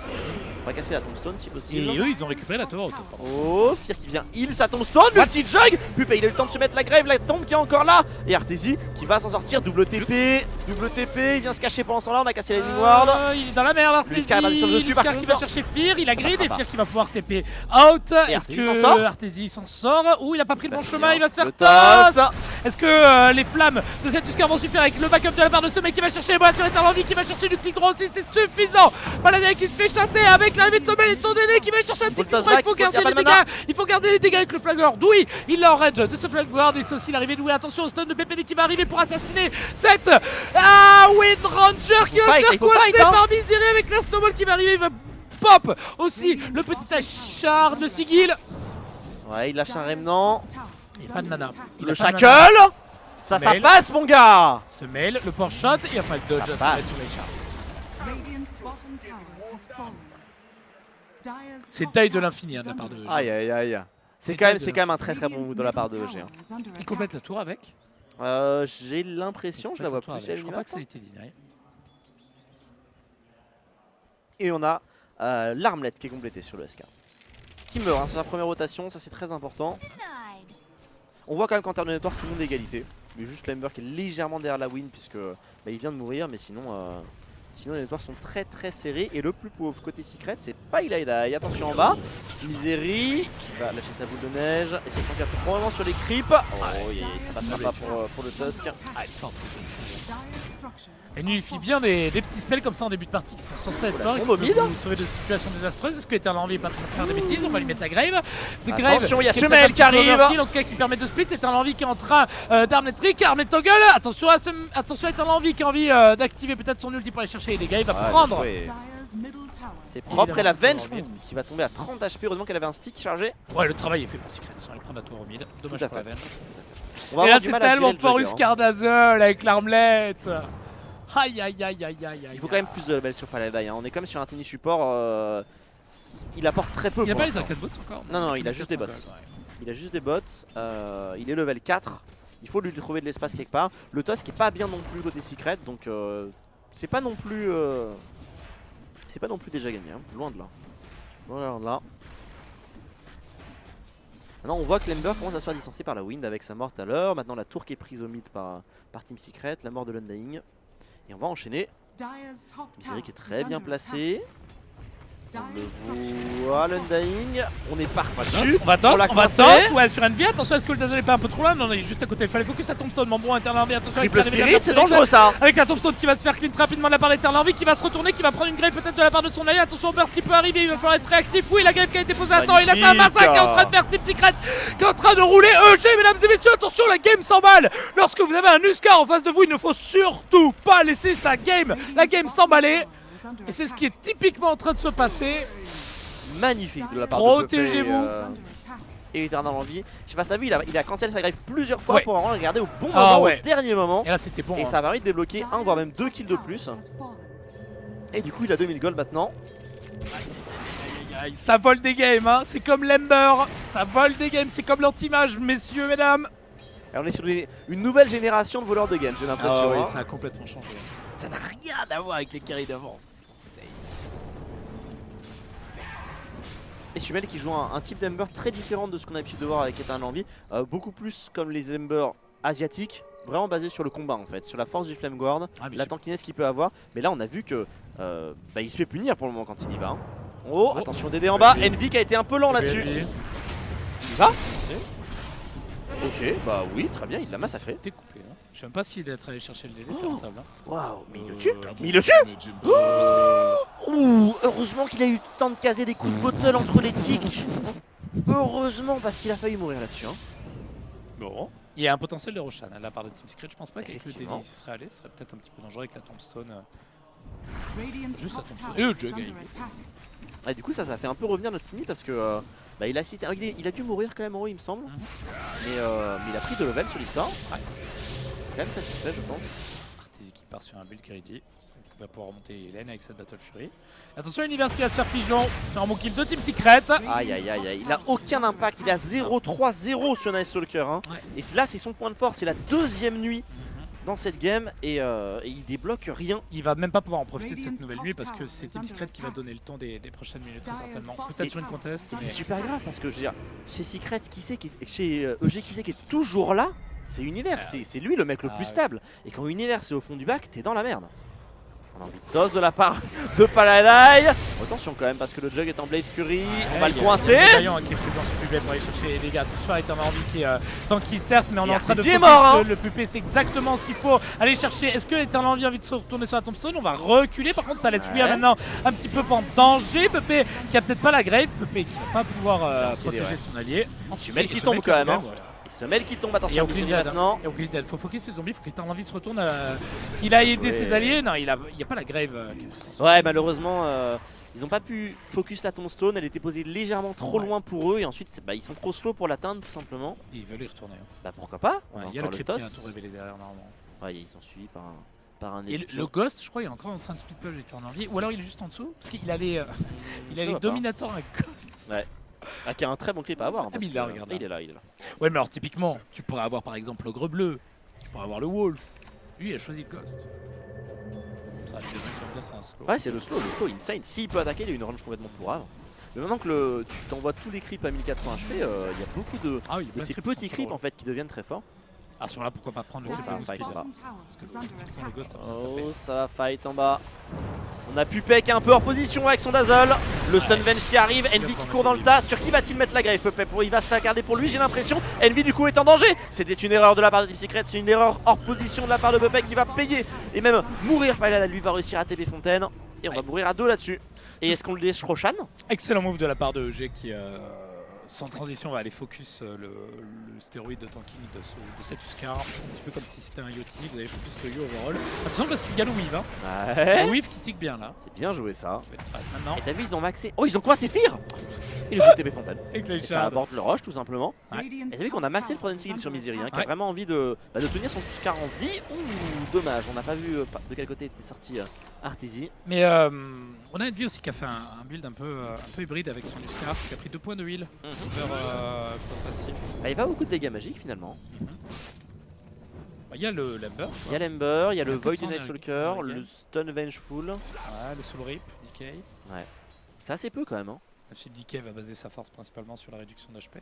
On va casser la tombstone si Et possible. eux, ils ont récupéré la tour auto. Oh, Fear qui vient heal sa tombstone, le petit jug. Pupe, il a eu le temps de se mettre la grève, la tombe qui est encore là. Et Arteezy qui va s'en sortir, double TP, il vient se cacher pendant ce temps là, on a cassé la Lightning Ward. Il est dans la merde, Arteezy. Luiscar est basé sur le dessus, par Luiscar qui contre. va chercher Fear, il a Ça grid passera et pas. Fear qui va pouvoir TP out. Est-ce Arteezy s'en sort que Arteezy s'en sort? Ouh, il a pas pris le bon chemin, il va se faire Le toss. toss. Est-ce que les flammes de cette Huskar vont suffire avec le backup de la part de ce mec qui va chercher les bras sur Eternal qui va chercher du clic droit aussi, c'est suffisant. Paladin qui se fait chasser avec l'arrivée de Sommel et de son aîné qui va chercher un petit Faut le clic toss droit. Il back, faut il y a garder pas les de mana. dégâts. Il faut garder les dégâts avec le flaggeur. D'oui, il l'a en range de ce flaggeur et c'est aussi l'arrivée de Louis. Attention au stun de PPD qui va arriver pour assassiner cette Wind Ranger qui va se faire coincer par Misery avec la snowball qui va arriver. Il va pop aussi le petit Ashard, le Sigil. Ouais, il lâche un remnant. Il n'a pas de mana. Il Le a pas de shackle. mana. Ça Mail. passe mon gars. Se mail, le power shot, il n'y a pas de dodge Ça à se mettre passe. sur les chars. Radiant's bottom tower has fallen. Dyer's C'est top taille de tower l'infini hein, is de la part de under EG. Aïe aïe aïe. C'est C'est quand de- même un très très bon move de la part de EG. Radiant's middle tower is under Il attack. complète la tour avec. J'ai l'impression, je la vois plus. Avec. Je crois pas que ça a été deny. Et on a l'armlette qui est complétée sur le SK. Qui meurt hein, sur sa première rotation, ça c'est très important. On voit quand même qu'en termes de network tout le monde est égalité. Il y a juste Limber qui est légèrement derrière la win puisque il vient de mourir, mais sinon les networks sont très très serrés. Et le plus pauvre côté Secret c'est Paladin. Attention en bas, Misery qui va lâcher sa boule de neige et c'est faire probablement sur les creeps. Oh ça passera pas pour le Tusk. Ah, elle est forte cette Huskar. Dyer's structures Elle nullifie bien des petits spells comme ça en début de partie qui sont censés être forts et qui combo peuvent mid. vous sauver de situations désastreuses. Est-ce que Eternal Envie est pas en train de faire des bêtises? On va lui mettre la grave. De grave Attention, il y a qui est Semel peut-être qui un petit peu arrive. overkill, en tout cas qui permet de split. Eternal Envie qui est en train d'armer trick, armer toggle. Attention à Eternal Envie qui a envie d'activer peut-être son ulti pour aller chercher les dégâts. Il va prendre. Dyer's middle tower. C'est propre et la Évidemment, Venge c'est pour qui va tomber à 30 HP. Heureusement qu'elle avait un stick chargé. Ouais, le travail est fait pour Secret. Sans aller prendre la tour au mid. Dommage Tout à pour la fait. veine. On va Et avoir là, du c'est mal à gérer tellement le fort Jugger, hein. Huskar Dazzle avec l'armlette. Aïe aïe aïe aïe aïe. Il faut quand même plus de level sur Paladin. Hein. On est quand même sur un Tiny support. Il apporte très peu. Il n'y a pour pas les l'instant. arcade bots encore? Non, il a juste des bots. Ouais. Il a juste des bots. Il est level 4. Il faut lui trouver de l'espace quelque part. Le toss qui est pas bien non plus côté Secret. Donc c'est pas non plus. C'est pas non plus déjà gagné. Hein. Loin de là. Loin de là. Maintenant on voit que Lember commence à se faire distancer par la Wind avec sa mort tout à l'heure. Maintenant la tour qui est prise au mid par Team Secret. La mort de l'Undying. Et on va enchaîner. Dyer's top Misery tower qui est is très bien under placé. On le voit, l'Undying. On est parti dessus. On va toss, l'a on va coincé. toss, ouais sur Envy, attention est-ce que le Dazzle est pas un peu trop loin? Non, il est juste à côté, il fallait focus à Tombstone, mon bon Eternal attention avec Triple l'arrivée de la Spirit, c'est Spirit, dangereux ça. avec la Tombstone qui va se faire clean rapidement de la part d'Eternal qui va se retourner, qui va prendre une grave peut-être de la part de son allié, attention au burst qui peut arriver, il va falloir être réactif, oui la grave qui a été posée à temps, il a fait un massacre qui est en train de faire Team Secret, qui est en train de rouler, EG mesdames et messieurs, attention la game s'emballe, lorsque vous avez un Huskar en face de vous, il ne faut surtout pas laisser sa game, la game s'emballer, et c'est ce qui est typiquement en train de se passer. Magnifique de la part Protégez-vous. de Pepe et Eternal Envie. Je sais pas, ça a vu, il a cancel sa grave plusieurs fois Ouais. pour vraiment le garder au bon Ah moment, ouais. au dernier moment. Et là c'était bon. Et hein. ça a permis de débloquer un voire même 2 kills de plus. Et du coup il a 2000 gold maintenant. Aïe, aïe, ça vole des games, hein. C'est comme l'Ember, ça vole des games, c'est comme l'anti-mage, messieurs, mesdames. Et on est sur une nouvelle génération de voleurs de game, j'ai l'impression. Ah oui, hein. ça a complètement changé. Ça n'a rien à voir avec les carries d'avant. Et Sumel qui joue un type d'Ember très différent de ce qu'on a l'habitude de voir avec Eternal Envy. Beaucoup plus comme les Ember asiatiques, vraiment basé sur le combat en fait, sur la force du Flame Guard, la tankiness qu'il peut avoir. Mais là on a vu que il se fait punir pour le moment quand il y va. Hein. Oh, attention DD en bas, Envy qui a été un peu lent là-dessus. Il va. Ok, bah oui, très bien, il l'a massacré. T'es coupé, hein. Je sais même pas s'il est allé chercher le DD, c'est rentable. Hein. Waouh, mais il le tue. Mais il le tue. Ouh, heureusement qu'il a eu le temps de caser des coups de bottle entre les tics. Heureusement, parce qu'il a failli mourir là-dessus. Hein. Bon. Il y a un potentiel de Roshan à la part de Team Secret, je pense pas qu'avec le Effectivement. DD il serait allé, ce serait peut-être un petit peu dangereux avec la Tombstone. Juste la Tombstone. Et le jug, Et du coup, ça fait un peu revenir notre Timmy parce que il a cité, il a dû mourir quand même en haut, il me semble. Mais il a pris de level sur l'histoire. Ouais. Quand même satisfait, je pense. Arteezy qui part sur un build greedy. Il va pouvoir remonter Hélène avec cette Battle Fury. Attention, Univers qui va se faire pigeon sur un bon kill de Team Secret. Aïe aïe aïe aïe, il a aucun impact, il a 0-3-0 sur Night Stalker. Hein. Ouais. Et là, c'est son point de force, c'est la deuxième nuit dans cette game et il débloque rien. Il va même pas pouvoir en profiter de cette nouvelle nuit parce que c'est Team Secret qui va donner le temps des prochaines minutes très certainement. Peut-être sur une contest. Et c'est Mais... super grave parce que je veux dire, chez Secret, chez EG qui sait qui est toujours là, c'est Univers, c'est lui le mec le plus stable. Et quand Univers est au fond du bac, t'es dans la merde. On a envie de toss de la part de Paladai. Attention quand même parce que le jug est en Blade Fury, on va le coincer. Vaillant qui est présent sur Pupé pour aller chercher les gars. Attention avec un envie qui est tanky certes, mais on est en train de Arteezy est mort, hein. le Pupé, c'est exactement ce qu'il faut aller chercher. Est-ce que l'Eternal Envy a envie de se retourner sur la Tombstone? On va reculer, par contre ça laisse lui maintenant un petit peu en danger. Pupé qui a peut-être pas la grave, Pupé qui va pas pouvoir protéger son allié. Sumel qui tombe quand même. Hein. Semel qui tombe, attention maintenant. Il y a aucune idée, faut focus ses zombies, faut qu'il ait envie de se retourne, qu'il a aidé ses alliés. Non, il y a pas la grave. Ouais, malheureusement, ils ont pas pu focus la Tombstone, elle était posée légèrement trop loin pour eux et ensuite ils sont trop slow pour l'atteindre tout simplement. Ils veulent y retourner. Hein. Bah pourquoi pas. Il y a le crypt qui est un tour révélé derrière normalement. Ouais, ils sont suivis par un et le Ghost, je crois, il est encore en train de split push et en envie. Ou alors il est juste en dessous, parce qu'il a les, Dominator avec Ghost. Ouais. Ah, qui a un très bon clip à avoir. Ah, mais il là, regarde. Il est là. Ouais, mais alors typiquement, tu pourrais avoir par exemple l'ogre bleu, tu pourrais avoir le Wolf. Lui, il a choisi le Ghost. Ça, tu vas dire, c'est un slow. Ouais, c'est le slow insane. S'il peut attaquer, il a une range complètement pourrave. Mais maintenant que tu t'envoies tous les creeps à 1400 HP, il y a beaucoup de ces petits creeps en fait qui deviennent très forts. À ce moment-là, pourquoi pas prendre le ça va fight là. Parce que typiquement le Ghost. Oh, ça va fight en bas. On a Pupé qui est un peu hors position avec son Dazzle. Le Stunvenge qui arrive, Envy qui court dans le tas. Sur qui va-t-il mettre la grave Pupé? Il va se la garder pour lui, j'ai l'impression. Envy du coup est en danger. C'était une erreur de la part de Team Secret, c'est une erreur hors position de la part de Pupé qui va payer et même mourir. Paladin lui va réussir à TP Fontaine. Et on va mourir à deux là-dessus. Et est-ce qu'on le laisse Roshan? Excellent move de la part de EG qui, sans transition, va aller focus le stéroïde de tanking de cet Huskar. Un petit peu comme si c'était un Yoti, vous allez focus le Yo overall. Attention parce qu'il y a le Weave. Hein. Ouais. Le Weave qui tique bien là. C'est bien joué ça. Qui va disparaître maintenant. Et t'as vu, ils ont maxé. Oh, ils ont quoi, c'est Fear? Et le coup de TP Fontaine. Et ça aborde le rush tout simplement. Ouais. Et t'as vu qu'on a maxé le Frozen Seal sur Misery, qui a vraiment envie de tenir son Huskar en vie. Ouh, dommage, on n'a pas vu de quel côté était sorti Arteezy. Mais on a Envy aussi qui a fait un build un peu hybride avec son Huskar, qui a pris 2 points de heal vers passif. Il n'y a pas beaucoup de dégâts magiques finalement. Il y a l'Ember. Il y a l'Ember, il y a le Void 400 Night Stalker, le Stun Vengeful. Ouais, le Soul Rip, DK. Ouais. C'est assez peu quand même. Hein. Ensuite, DK va baser sa force principalement sur la réduction d'HP.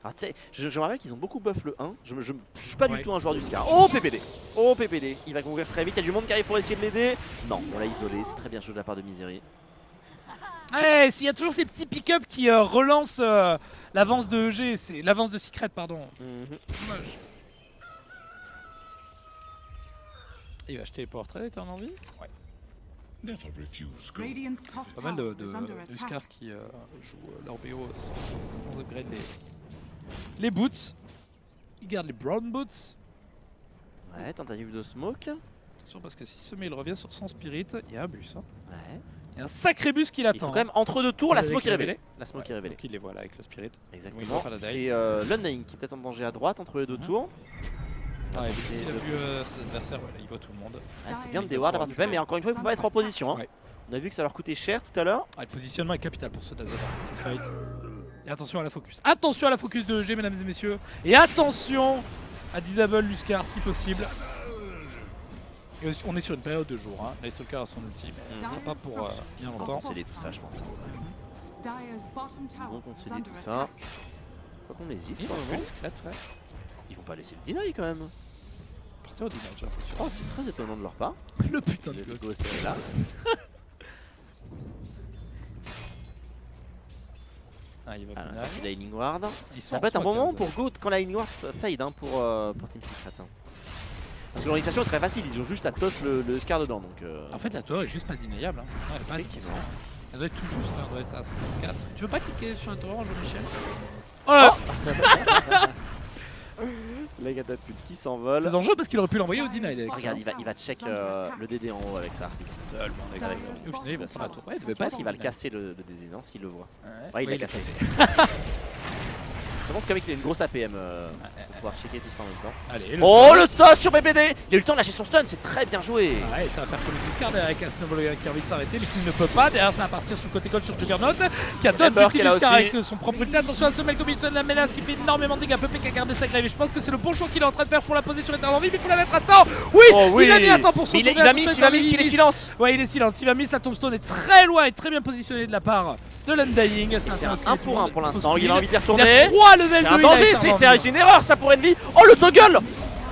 Ah, tu sais, je me rappelle qu'ils ont beaucoup buff le 1. Je suis pas du tout un joueur du Scar. Oh PPD. Oh PPD. Il va mourir très vite. Il y a du monde qui arrive pour essayer de l'aider. Non, on l'a isolé. C'est très bien joué de la part de Misery. Ouais, s'il y a toujours ces petits pick-up qui relancent l'avance de EG, c'est l'avance de Secret, pardon. Dommage. Il va acheter les power trade, t'as envie? Ouais. Never refuse gold. Radiant's top Pas mal tower is under attack. Huskar qui jouent leur BO sans upgrade les boots. Ils gardent les brown boots. Ouais, tentative de smoke. Attention parce que si il revient sur son spirit, il y a un bus. Hein. Ouais. Il y a un sacré bus qui l'attend. Ils sont quand même entre deux tours, la Avec smoke est les révélée. révélés. La smoke Ouais, est révélée. donc il les voit là avec le spirit. Exactement. Oui, il va faire la C'est l'Undying qui est peut-être en danger à droite entre les deux tours. Ouais, il a vu ses adversaires, voilà, il voit tout le monde. Ah, c'est bien de déward la part du PM, mais encore une fois, il faut pas être en position. Hein. Ouais. On a vu que ça leur coûtait cher tout à l'heure. Ah, le positionnement est capital pour ceux d'Azer dans cette teamfight. Et attention à la focus. Attention à la focus de EG, mesdames et messieurs. Et attention à Disable Huskar si possible. Et on est sur une période de jour. Hein. Lightstalker a son ulti, mais ce sera pas pour bien On va longtemps. concéder tout ça, je pense. Dyer's bottom Ils tower vont is concéder under tout attack. ça. Quoi qu'on hésite. Ils pour le sont moment. discrètes, ouais. Ils vont pas laisser le deny quand même. Partir au deny, j'ai l'impression. Oh, c'est très étonnant de leur part. Le putain de Le gosse. gosse est là. Ah, il va Ah, finir. sortie de la healing ward. Ils sont Ça en peut être un bon smoke, moment hein, pour Goat quand la healing ward fade hein, pour Team Secret. Hein. Parce que l'organisation est très facile, ils ont juste à toss le Scar dedans. Donc, En fait, la tour est juste pas deniable. Hein. Non, elle est pas Effectivement. effectivement. Elle doit être tout juste, hein. Elle doit être à 54. Tu veux pas cliquer sur la tour, Jean-Michel? Oh là la catapult qui s'envole. C'est dangereux parce qu'il aurait pu l'envoyer au deny. Oh, regarde, il va check le DD en haut avec ça. Totalement avec ça. Et au final, ils vont prendre la tour. Ouais, il devait Je pas pense être qu'il va en le deny. casser le DD, non, s'il le voit. Ouais, Ouais, il l'a l'a cassé. Ça montre quand même qu'il a une grosse APM pour pouvoir checker tout ça en même temps. Allez, Oh le toss sur PPD. Il a eu le temps de lâcher son stun, c'est très bien joué. Ah ouais, ça va faire coller Huskar derrière avec un Snowball qui a envie de s'arrêter, mais qui ne peut pas. Derrière, ça va partir sur le côté gauche sur Juggernaut qui a Ember d'autres qui est là Huskar aussi. avec son propre ulti. Attention à ce mec au milieu de la menace qui fait énormément de dégâts. Pepe qui a gardé sa grève. Et je pense que c'est le bon choix qu'il est en train de faire pour la poser sur l'éternel en vie. Mais il faut la mettre à temps. Oui, Oh oui. il a mis à temps pour son Mais il tour. va miss, il va miss, il est silence. Ouais, il est silence. Il va miss. La tombstone est très loin et très bien positionnée de la part de l'Undying. C'est un 1 pour 1 pour l'instant, possible. il a envie de les Il retourner. a 3 level 2. C'est un danger, c'est une erreur ça pour Envy. Oh le toggle.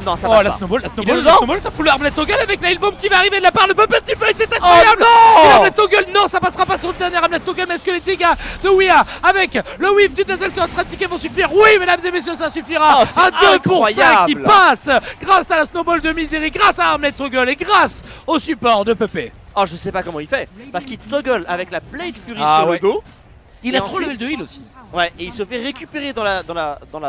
Non, ça Oh passe la pas. snowball, Il est dedans. ça fout l'arbalète toggle avec la bomb qui va arriver de la part de Puppet Stipple, c'est Oh incroyable. non. L'arbalète toggle, non, ça passera pas sur le dernier arbalète toggle, mais est-ce que les dégâts de Ouya avec le whiff du Dazzle qui est en train de ticker vont suffire? Oui, mesdames et messieurs, ça suffira. Oh, c'est Un 2 pour 5 qui incroyable. passe grâce à la snowball de Misery, grâce à l'arbalète toggle et grâce au support de Puppet. Oh je sais pas comment il fait. Parce qu'il toggle avec la Blade Fury Ah sur ouais. le dos. Il Et a trop ensuite- level de heal aussi. Ouais, et il se fait récupérer dans la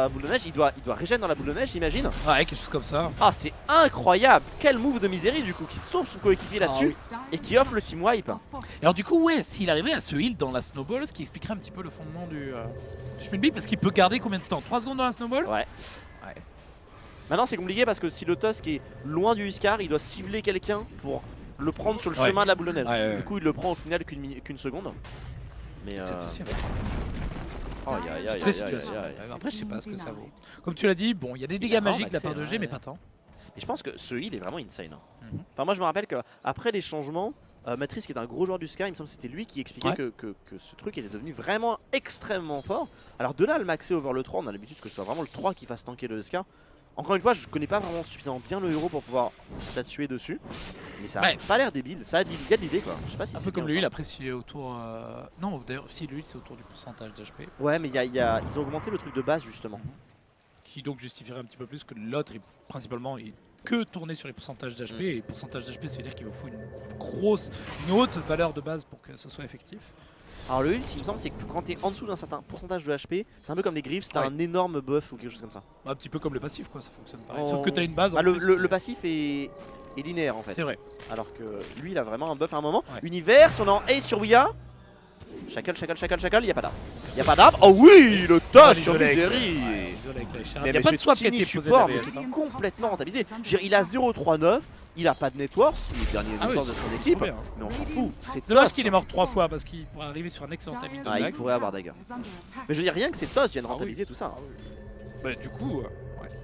boule de neige. Il doit régénérer dans la boule de neige, j'imagine. Ouais, quelque chose comme ça. Ah, c'est incroyable. Quel move de Misery du coup qui sauve son coéquipier là-dessus Ah et qui offre le team wipe. Et alors du coup, ouais, s'il arrivait à se heal dans la snowball, ce qui expliquerait un petit peu le fondement du Schmidbeak, parce qu'il peut garder combien de temps? 3 secondes dans la snowball? Ouais. Ouais. Maintenant c'est compliqué parce que si le Tusk est loin du Huskar, il doit cibler quelqu'un pour le prendre sur le Ouais. chemin de la boule de neige. Ouais. Du coup il le prend au final qu'une seconde. Mais C'est aussi un peu oh, aïe, aïe, aïe, très aïe, situation. aïe, aïe. Après, je sais pas ce que ça vaut. Comme tu l'as dit, bon, il y a des dégâts a vraiment magiques de la part accès, de G, ouais. mais pas tant. Et je pense que ce heal est vraiment insane. Hein. Mhm. Enfin moi je me rappelle qu'après les changements, Matrice qui est un gros joueur du Sky, il me semble que c'était lui qui expliquait Ouais. que ce truc était devenu vraiment extrêmement fort. Alors de là à le maxer over le 3, on a l'habitude que ce soit vraiment le 3 qui fasse tanker le Sky. Encore une fois, je connais pas vraiment suffisamment bien le héros pour pouvoir statuer dessus. Mais ça a Ouais. pas l'air débile, ça a il y a de l'idée quoi. Je sais pas si Un c'est peu comme bien le ou heal, pas. après, c'est autour. Non, d'ailleurs, si le heal, c'est autour du pourcentage d'HP, Ouais mais ils ont augmenté le truc de base justement. qui donc justifierait un petit peu plus que l'autre est principalement que tourné sur les pourcentages d'HP. Et pourcentage d'HP, ça veut dire qu'il vous faut une haute valeur de base pour que ce soit effectif. Alors le heal, il me semble, c'est que quand t'es en dessous d'un certain pourcentage de HP, c'est un peu comme les griffes, t'as Ouais. un énorme buff ou quelque chose comme ça. Un petit peu comme le passif, quoi, ça fonctionne pareil. Oh. Sauf que t'as une base. Bah, en le, plus le- qui- le passif est linéaire en fait. C'est vrai. Alors que lui il a vraiment un buff à un moment. Ouais. Univers, on est en ace sur Ouya. Chacal, il y a pas d'arbre. Il y a pas d'arbre. Oh oui, le toss sur Isolé avec- Misery. ouais, isolé avec la Richard. Mais Il n'y a pas de ce swap qui a Tiny été posé support, d'AVS, mais hein. c'est complètement rentabilisé. Je veux dire, il a 0,39, il a pas de networks, le dernier Ah oui, network de c'est son trop équipe. bien. Mais on s'en fout, c'est C'est dommage toss. qu'il est mort 3 fois parce qu'il pourrait arriver sur un excellent timing de Ah, il back. pourrait avoir dagger. Mais je veux dire, rien que ces toss viennent Ah oui. rentabiliser tout ça. Ah oui. Bah, du coup, ouais.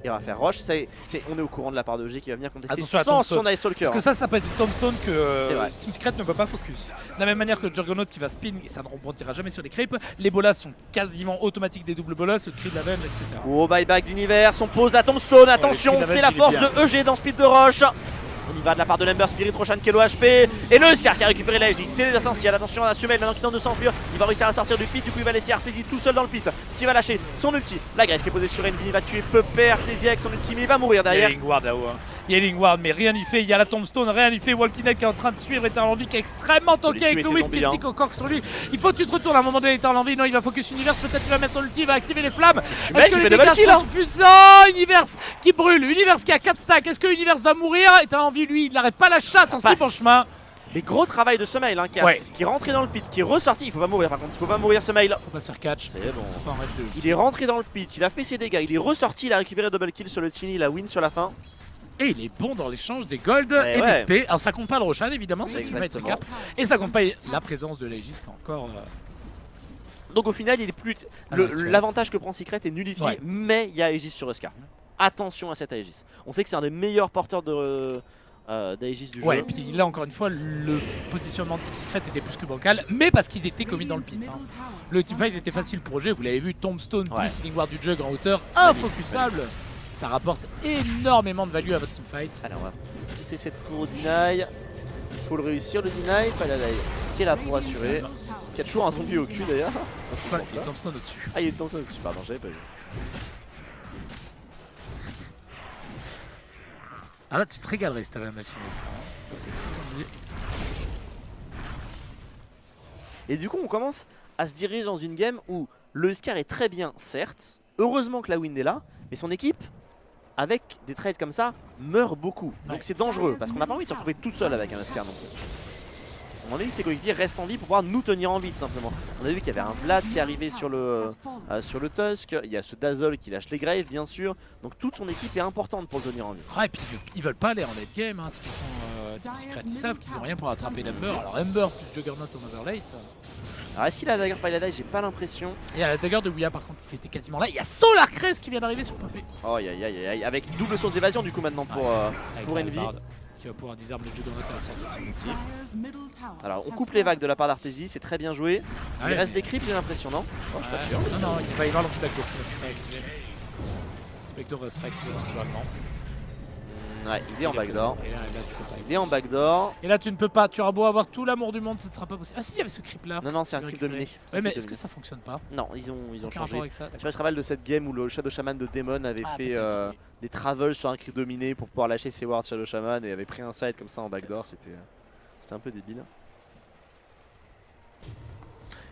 Et on va faire Roche, on est au courant de la part de G qui va venir contester Attention à sans Tombstone. son Ice Stalker. Parce que ça peut être une tombstone que C'est vrai. Team Secret ne peut pas focus. De la même manière que le Juggernaut qui va spin et ça ne rebondira jamais sur les creeps, les bolas sont quasiment automatiques des doubles bolas, le cri de la veine, etc. Oh buyback d'univers, on pose la tombstone, attention, le cri c'est la d'Avenge, force il est de EG dans Speed de Roche. On y va de la part de l'Ember Spirit, Roshan qui est low HP. Et le Scar qui a récupéré l'Aegis. C'est l'essentiel. Attention à Sumel maintenant qui tente de s'enfuir. Il va réussir à sortir du pit. Du coup, il va laisser Arteezy tout seul dans le pit. Qui va lâcher son ulti. La greffe qui est posée sur Envy. Il va tuer Pepe. Arteezy avec son ulti, mais il va mourir Il y a derrière. Lingward là-haut. Hein. Il y a Lingward, mais rien n'y fait. Il y a la tombstone, rien n'y fait. Walking qui est en train de suivre Eternal qui est extrêmement Faut les tanké avec tuer, le ces whiff zombies, qui hein. tique encore sur lui. Il faut que tu te retournes à un moment donné, Eternal. Non, il va focus Universe. Peut-être il va mettre son ulti, il va activer les flammes. Sumel Est-ce qui que fait les double dégâts kill. sont suffisants? Universe qui brûle. Universe qui a 4 stacks. Est-ce que Universe va mourir? Eternal, lui, il n'arrête pas la chasse en si passe. bon chemin. Mais gros travail de Sumel hein, qui est rentré dans le pit, qui est ressorti. Il faut pas mourir par contre. Il faut pas mourir Sumel. Faut pas se faire catch. C'est bon. Pas un rage de- Il est rentré dans le pit, il a fait ses dégâts, il est ressorti, il a récupéré double kill sur le Tiny, il a win sur la fin. Et il est bon dans l'échange des gold Ouais, et ouais. des SP. Alors ça compte pas le Roshan évidemment, c'est qui va être le Exactement. cap. Et ça compte pas la présence de l'Aegis qui est encore. Donc au final, il est plus. Ah ouais, tu vois. L'avantage que prend Secret est nullifié, Ouais. mais il y a Aegis sur Oscar. Attention à cette Aegis. On sait que c'est un des meilleurs porteurs d'Aegis du Ouais, et jeu. puis là encore une fois, le positionnement de Team Secret était plus que bancal, mais parce qu'ils étaient commis dans le pit. Hein. Le teamfight était facile pour eux, vous l'avez vu, Tombstone Ouais. plus Healing Ward du Jug en hauteur, Magnifique, infocusable. Ça rapporte énormément de value à votre teamfight. Alors on va laisser cette tour au deny. Il faut le réussir, le deny. Paladai qui est là pour assurer. Qui a toujours un zombie au cul d'ailleurs. Ouais, et Tombstone au-dessus. Ah, il est dans ça dessus, pardon, j'avais pas vu. Ah là, tu te régalerais si t'avais un match restaurant. C'est fou. Et du coup, on commence à se diriger dans une game où le Scar est très bien, certes. Heureusement que la win est là, mais son équipe, avec des trades comme ça, meurt beaucoup. Ouais. Donc c'est dangereux, parce qu'on n'a pas envie de se retrouver tout seul avec un Scar non plus. On a vu que ses coéquipiers restent en vie pour pouvoir nous tenir en vie tout simplement. On a vu qu'il y avait un Vlad qui est arrivé sur le Tusk, il y a ce Dazzle qui lâche les Graves bien sûr. Donc toute son équipe est importante pour le tenir en vie. Ah, et puis ils veulent pas aller en late game, hein. Team Secret, ils savent qu'ils ont rien pour attraper l'Ember. Alors Ember plus Juggernaut en overlate. Alors est-ce qu'il a la Dagger Paladai? J'ai pas l'impression. Il y a la dagger de Ouya par contre qui était quasiment là. Il y a Solar Crest qui vient d'arriver sur Popé. Oh aïe aïe aïe aïe, avec double source d'évasion du coup maintenant pour Avec la Envy. Bard qui va pouvoir disarmer le Juggernaut à la sortie de son ulti. Alors on coupe les vagues de la part d'Arteezy, c'est très bien joué. Ah Il ouais, reste mais- des creeps j'ai l'impression, non? Oh, je suis pas sûr. Non, non, il va y avoir l'anti-backdoor qui va se réactiver. L'anti-backdoor va se réactiver naturellement. Ouais, il est en backdoor. Et là, tu peux pas. Il est en backdoor. Et là, tu ne peux pas. Tu auras beau avoir tout l'amour du monde, ce ne sera pas possible. Ah si, il y avait ce creep là. Non, non, c'est un Tu peux creep récupérer. dominé. C'est un Ouais, mais creep est-ce que dominé. ça fonctionne pas? Non, ils ont Aucun changé. rapport avec ça. Je me rappelle de cette game où le Shadow Shaman de Demon avait Ah, fait peut-être. des travels sur un creep dominé pour pouvoir lâcher ses wards Shadow Shaman et avait pris un side comme ça en backdoor. C'était un peu débile.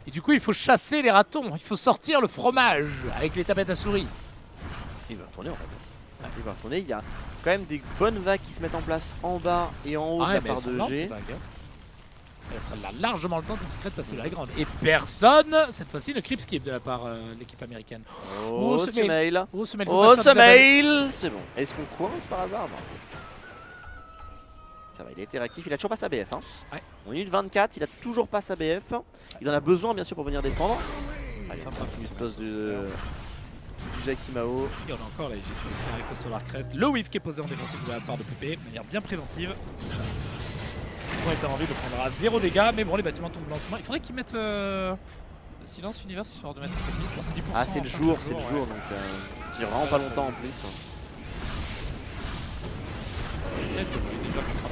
Et du coup, il faut chasser les ratons. Il faut sortir le fromage avec les tapettes à souris. Il va retourner en fait. Il va retourner. Il y a quand même des bonnes vagues qui se mettent en place en bas et en haut de la mais part elles sont de lentes, ces G. vagues, hein. Ça laissera largement le temps de Secret de passer de la grande. Et personne, cette fois-ci, ne creep skip de la part de l'équipe américaine. Oh, Oh, Semail. Oh, ce mec Oh, Semail. C'est bon. Est-ce qu'on coince par hasard? Non. Ça va, il a été réactif. Il a toujours pas sa BF. Hein. Ouais. On est 24. Il a toujours pas sa BF. Il en a besoin, bien sûr, pour venir défendre. Allez, Enfin, pas une plus, pause c'est du super. Jakimao. Et on a encore la gestion de avec le Solar Crest. Le whiff qui est posé en défensive de la part de PP, de manière bien préventive. Pour être en envie de prendre à 0 dégâts, mais bon, les bâtiments tombent lentement. Il faudrait qu'ils mettent silence univers histoire de mettre un peu de mise. Bon, c'est 10%. Ah, c'est le enfin, jour, c'est le ouais. jour. Donc, il tire vraiment pas longtemps en plus.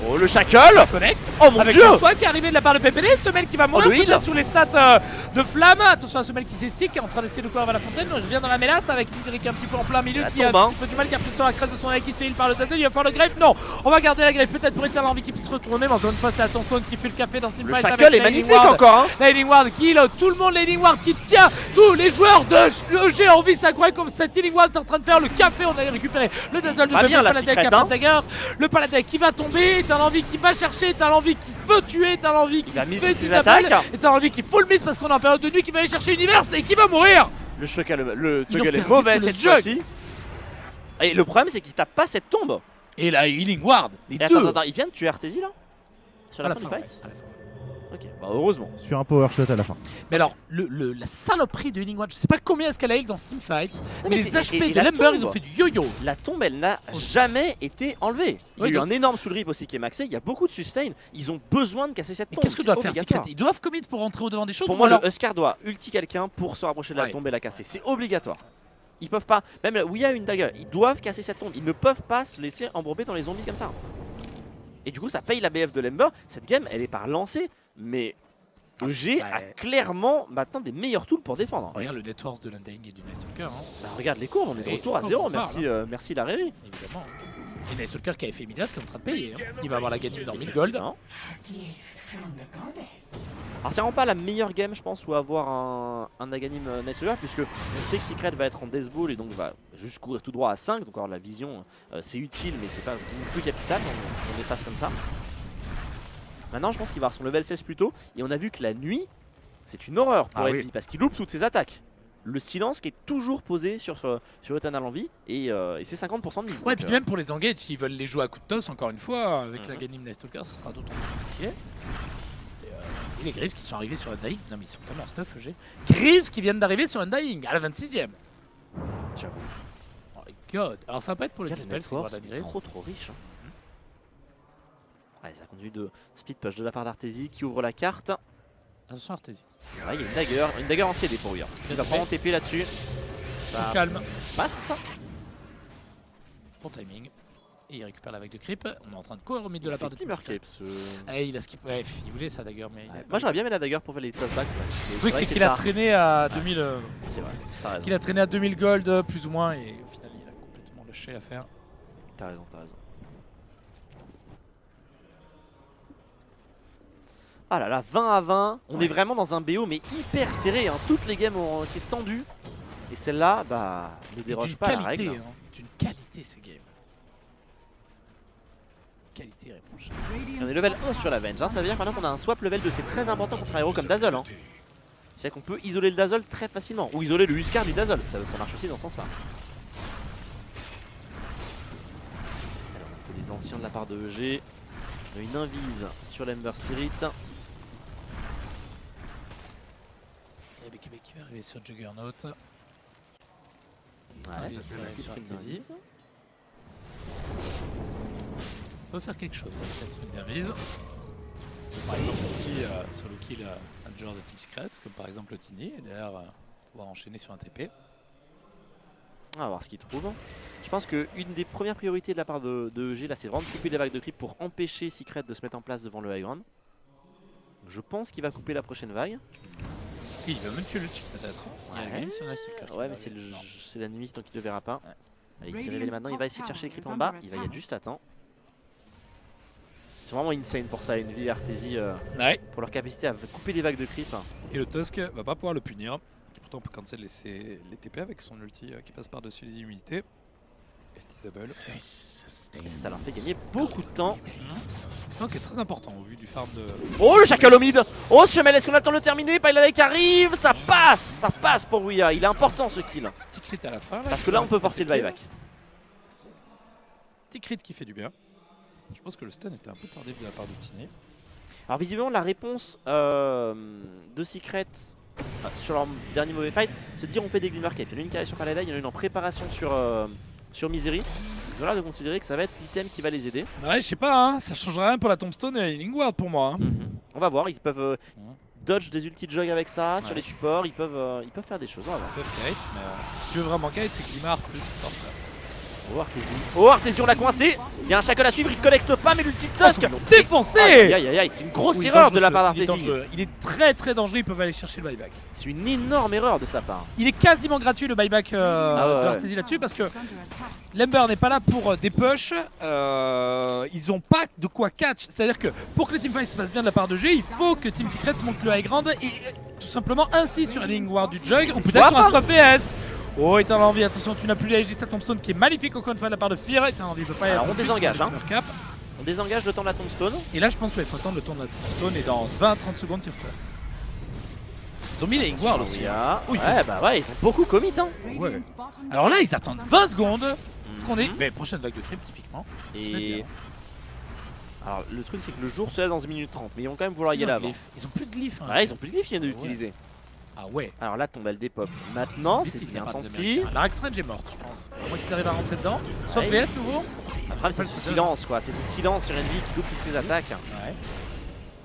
Oh, le Shackle. Connect Oh mon avec dieu. le swag qui est arrivé de la part de PPD, Semel qui va mourir le heal. peut-être sous les stats de flamme. Attention à Semel qui s'estique, qui est en train d'essayer de courir vers la fontaine. Je viens dans la mélasse avec Misery qui est un petit peu en plein milieu, La qui a tombe, hein. un petit peu du mal, qui a pris sur la crête de son œil, qui se fait heal par le Dazzle. Il va faire le grave. Non, on va garder la grave peut-être pour éteindre l'envie qui puisse retourner. Mais encore une fois, c'est Tombstone qui fait le café dans ce Le teamfight. Shackle est magnifique encore. Hein. Healing Ward qui heal tout le monde, Healing Ward qui tient tous les joueurs de EG en vie. C'est incroyable comme cette Healing Ward est en train de faire le café. On allait récupérer le Dazzle de pas bien, le la Paladin qui Secret, a pas hein. de dagger. Le Paladin qui va tomber. T'as l'envie qui va chercher. T'as l'envie qui veut tuer. T'as l'envie qui Il a mis fait ses des appels, attaques. et t'as l'envie qui full miss parce qu'on est en période de nuit, qui va aller chercher Univers et qui va mourir. Le Shackle, le Ils ont Toggle est perdu mauvais le cette Jug. fois-ci. Et le problème, c'est qu'il tape pas cette tombe. Et là, Healing Ward. Les Et deux. attends, il vient de tuer Arteezy là? Sur À la la fin fin, du ouais, fight? à la fin. Ok, bah heureusement. Sur un power shot à la fin. Mais alors, la saloperie de Healing Ward, je sais pas combien est-ce qu'elle a heal dans ce teamfight, mais mais les c'est- HP et de la l'Ember, tombe. ils ont fait du yo-yo. La tombe, elle n'a jamais été enlevée. Il y a Ouais, eu donc- un énorme soul rip aussi qui est maxé. Il y a beaucoup de sustain. Ils ont besoin de casser cette Mais tombe. qu'est-ce que c'est doit faire obligatoire. Secret? Ils doivent commit pour rentrer au devant des choses. Pour ou moi, alors- le Huskar doit ulti quelqu'un pour se rapprocher de la Ouais. tombe et la casser. C'est obligatoire. Ils peuvent pas. Même où il y a une dagger, ils doivent casser cette tombe. Ils ne peuvent pas se laisser embourber dans les zombies comme ça. Et du coup, ça paye la BF de l'Ember. Cette game, elle est pas relancée, mais EG a clairement maintenant des meilleurs tools pour défendre. Regarde le network de l'Undying et du Nightstalker. Hein. Bah, regarde les courbes, on est de Et retour à on 0. en parle, Merci, merci la régie. Évidemment. Et Nightstalker qui avait fait Midas qui est en train de payer. Hein. Il va avoir la gagne dans 1000 gold. Effectivement. Alors c'est vraiment pas la meilleure game je pense où avoir un Naganim Nightstalker, puisque on sait que Secret va être en Death Ball et donc va juste courir tout droit à 5, donc avoir la vision c'est utile mais c'est pas non plus capital, on est face comme ça. Maintenant je pense qu'il va avoir son level 16 plus tôt, et on a vu que la nuit c'est une horreur pour Envy parce qu'il loupe toutes ses attaques. Le silence qui est toujours posé sur Eternal Envy et c'est 50% de mise. Ouais, donc, puis même pour les engages, s'ils veulent les jouer à coup de toss, encore une fois, avec la Mhm. Ganim Nightstalker, ce sera d'autant plus compliqué. Et les Greaves qui sont arrivés sur Undying. Non, mais ils sont tellement stuff, EG. Greaves qui viennent d'arriver sur Undying à la 26ème. j'avoue. Oh my god. Alors ça va pas être pour le Regarde, dispel, c'est network, Jordan Greaves. trop riche. Hein. Ouais, ça conduit de speed push de la part d'Artesie qui ouvre la carte. Attention Artesie. Ouais, il y a une dagger en CD pour lui. Hein. Il va prendre en TP là-dessus. Ça Calme. passe. Bon timing. Et il récupère la vague de creep. On est en train de courir au milieu de la Il part fait de Team Glimmer Secret. Cape, ce... Ah, il a skip. Ouais, il voulait sa dagger, mais. Moi j'aurais bien mis la dagger pour faire les tossbacks. Le truc, c'est qu'il a traîné à 2000. C'est vrai, t'as raison. Qu'il a traîné à 2000 gold, plus ou moins, et au final, il a complètement lâché l'affaire. T'as raison, t'as raison. Ah là là, 20 à 20. On est vraiment dans un BO, mais hyper serré. Hein. Toutes les games ont été tendues. Et celle-là, bah, ne déroge pas à la règle. Hein. D'une qualité, ces games. Qualité réponse. Et on est level 11 sur la Venge. Hein. Ça veut dire maintenant qu'on a un swap level 2. C'est très important contre un héros comme Dazzle. Hein. C'est-à-dire qu'on peut isoler le Dazzle très facilement. Ou isoler le Huskar du Dazzle. Ça marche aussi dans ce sens-là. Alors, on fait des anciens de la part de EG. On a une invise sur l'Ember Spirit. Il y a BKB qui va arriver sur Juggernaut. Ouais, ça c'est une petite sprint Fantasy. d'invise. On peut faire quelque chose avec cette sprint d'invise. Par exemple ici sur le kill un joueur de Team Secret, comme par exemple le Tini, et derrière pouvoir enchaîner sur un TP. On va voir ce qu'il trouve. Je pense qu'une des premières priorités de la part de EG, là, c'est vraiment de couper les vagues de creep pour empêcher Secret de se mettre en place devant le high ground. Je pense qu'il va couper la prochaine vague. Et il va même tuer le chick peut-être. Il y a Ouais. le game, c'est un Nightstalker qui Ouais, va mais c'est arriver. Non. la nuit, tant qu'il ne le verra pas. Ouais. Allez, il s'est révélé maintenant, il va essayer de chercher les creeps en bas. Il va y être juste à temps. C'est vraiment insane pour ça, une vie Artesie, Ouais. pour leur capacité à couper les vagues de creep. Et le Tusk va pas pouvoir le punir. Qui pourtant peut cancel les TP avec son ulti qui passe par-dessus les immunités. Et Disable. Et ça leur fait gagner beaucoup de temps. Donc est très important au vu du farm de. Oh, le chacal au mid. Oh, ce Chemel, est-ce qu'on attend de le terminer? Pylada qui arrive, ça passe pour Ouya. Il est important ce kill. Petit crit à la fin. Parce que là, on peut forcer le buyback. Petit crit qui fait du bien. Je pense que le stun était un peu tardif de la part de Tiny. Alors visiblement la réponse de Secret sur leur dernier mauvais fight, c'est de dire on fait des Glimmer Cape. Il y en a une qui arrive sur Pylada, il y en a une en préparation sur Misery. Ils ont l'air de considérer que ça va être l'item qui va les aider. Ouais, je sais pas, hein, ça changerait rien pour la Tombstone et la Healing Ward pour moi. Hein. On va voir, ils peuvent Ouais. dodge des ulti jog avec ça, sur Ouais. les supports, ils peuvent faire des choses, on va voir. Ils peuvent kite, mais si tu veux vraiment kite, c'est Glimar plus force. Oh Artesie, on l'a coincé. Il y a un shackle à suivre, il collecte pas mais l'ulti Tusk. Ils l'ont défoncé. Aïe aïe aïe, c'est une grosse Oui, erreur de la dangereux, part il est d'Artesie. dangereux. Il est très très dangereux, ils peuvent aller chercher le buyback. C'est une énorme erreur de sa part. Il est quasiment gratuit le buyback ouais, de ouais. Artesie là-dessus parce que Is under attack. l'Ember n'est pas là pour des push, ils ont pas de quoi catch. C'est-à-dire que pour que les teamfights se passent bien de la part de G, il faut que Team Secret monte le high ground et tout simplement insiste sur la Healing Ward du Jug ou C'est peut-être swap, sur un hein. swap VS. Oh, Eternal Envy, attention, tu n'as plus la Aegis à Tombstone qui est magnifique encore une fois de la part de Fear. Eternal Envy peut pas y Alors, aller on plus désengage, sur hein. le cap. On désengage le temps de la tombstone. Et là, je pense qu'il faut attendre le tour de la Tombstone et dans 20-30 secondes, tu refais. Ils ont mis les Healing Ward aussi. Hein. Oui, Ouais, bah ouais, ils ont beaucoup commit. Hein. Radiant's bottom Alors là, tower ils attendent is under 20 secondes. Ce qu'on est. Mhm. Mais prochaine vague de crime, typiquement. Ça se met Et bien. alors, le truc, c'est que le jour se lève dans 1 minute 30, mais ils vont quand même vouloir y Ils ont aller un avant. glyphe. Ils ont plus de glyphes. Hein. Ouais, ils ont plus de glyphes, ils viennent de Ouais. l'utiliser. Ah ouais. Alors là, tombe elle dépop. Maintenant, c'est Décide, bien la part des senti. Américains. La Rex Range est morte, je pense. À moins qu'ils arrivent à rentrer dedans. Soit Ouais. VS nouveau. Après, c'est Pas ce le silence, quoi. C'est ce silence sur Envy qui loupe toutes ses attaques. Ouais.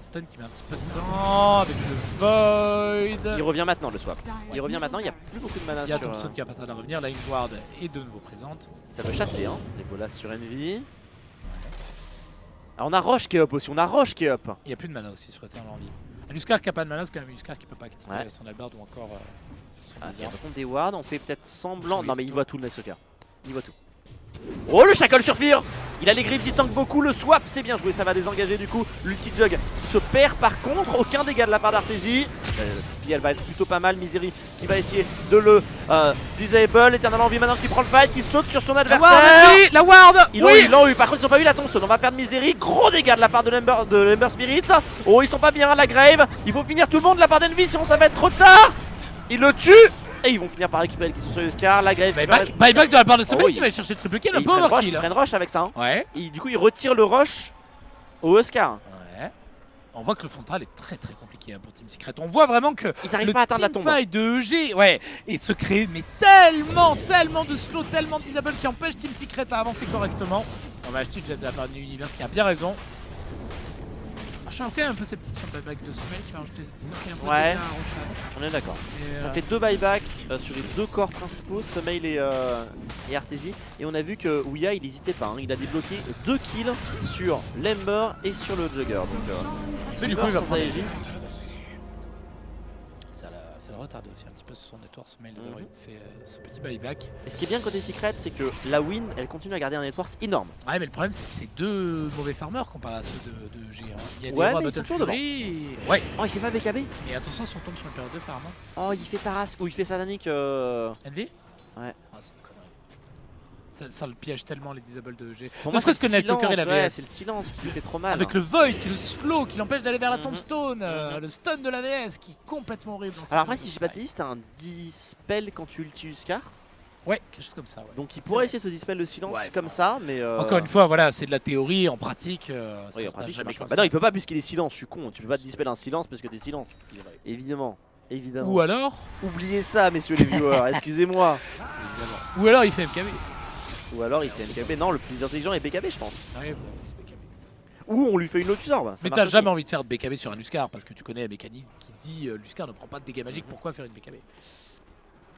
Stun qui met un petit peu de temps avec le Void. Il revient maintenant, le swap. Dire's Il revient middle maintenant, il n'y a barracks plus beaucoup de mana Il y a sur... Thompson qui a pas tardé à revenir. La Ward est de nouveau présente. Ça veut chasser, hein. Les bolas sur Envy. Alors on a Roche qui est up aussi, on a Roche qui est up. Il n'y a plus de mana aussi sur Eternal Envie. Un Huskar qui a pas de mana, c'est quand même un Huskar qui peut pas activer Ouais. son Albard ou encore son Ah, et Blizzard. par contre des wards, on fait peut-être semblant. Oui, Non mais il tout. voit tout le Nessoker. Il voit tout. Oh le Shackle sur Fear. Il a les griffes, il tank beaucoup, le swap c'est bien joué, ça va désengager du coup. L'ulti jug qui se perd par contre, aucun dégât de la part d'Artesie. Puis elle va être plutôt pas mal, Misery qui va essayer de le disable. Eternal Envie maintenant qui prend le fight, qui saute sur son La adversaire. Ward, oui, la Ward. Ils Oui. l'ont eu, par contre ils ont pas eu la tombstone, on va perdre Misery, gros dégâts de la part de l'Ember Spirit. Oh ils sont pas bien, la Grave, il faut finir tout le monde de la part d'Envy sinon ça va être trop tard. Ils le tuent et ils vont finir par récupérer le kill sur Huskar, la Grave qui va Buyback de la part de ce Oh mec oui. qui va aller chercher le triple kill, et un ils peu prennent rush, overkill. ils prennent rush avec ça hein. Ouais. Et du coup ils retirent le rush au Huskar. Ouais. On voit que le frontal est très très compliqué hein, pour Team Secret. On voit vraiment que Ils arrivent le pas à atteindre la tombe. teamfight de EG, ouais, et se crée mais tellement de slow, tellement de disable qui empêche Team Secret à avancer correctement. On va acheter le jet de la part de Universe qui a bien raison. Je suis quand même un peu sceptique sur le buyback de ce mec qui va rajouter un peu de Ouais. dégâts à Rochas. On est d'accord. Et, Ça fait 2 buybacks sur les 2 corps principaux, Sumail et Artesie. Et on a vu que Ouya il hésitait pas, hein. Il a débloqué 2 kills sur l'Ember et sur le Jugger. Donc Mais du coup, il va sans prendre Aegis. ça le retarde aussi un petit peu sur son network ce mail d'avoir Mhm. fait ce petit buyback. Et ce qui est bien côté Secret, c'est que la win elle continue à garder un network énorme. Ouais, mais le problème c'est que c'est deux mauvais farmers comparé à ceux de G. Hein. Il y a des Ouais, rois mais ils sont Battle toujours Fury. Ouais, Oh il fait pas BKB. mais attention si on tombe sur une période de farm. Hein. Oh il fait Tarrasque ou il fait Satanic. Envy. Ouais. Ah, c'est une connerie. Ça le piège tellement les disables de G. Pour Ne moi serait-ce c'est que le Nightstalker et la silence, ouais, VS. c'est le silence qui lui fait trop mal. Avec le Void qui le slow, qui l'empêche d'aller vers la Mhm. tombstone, le stun de la VS qui est complètement horrible. Dans cette Alors après phase si de j'ai pas de fight. bêtises, t'as un dispel quand tu ulti Huskar. Ouais, quelque chose comme ça. Ouais. Donc il pourrait essayer de te dispel le silence Ouais, comme ça, mais Encore une fois, voilà, c'est de la théorie, en pratique. Oui, ça en se passe pratique ça jamais marche pas. comme Bah ça. non, il peut pas puisqu'il est silence, je suis con. Tu peux pas te dispel un silence parce que t'es silence. Évidemment, évidemment. Ou alors, Oubliez ça, messieurs les viewers, excusez-moi. il fait MKB. Ou alors il fait MKB. Non, le plus intelligent est BKB, je pense. Ouais, bon, c'est BKB. Ou on lui fait une Lotus Orb. ça Mais marche t'as aussi. jamais envie de faire de BKB sur un Luskar parce que tu connais le mécanisme qui dit Luskar ne prend pas de dégâts magiques, pourquoi faire une BKB?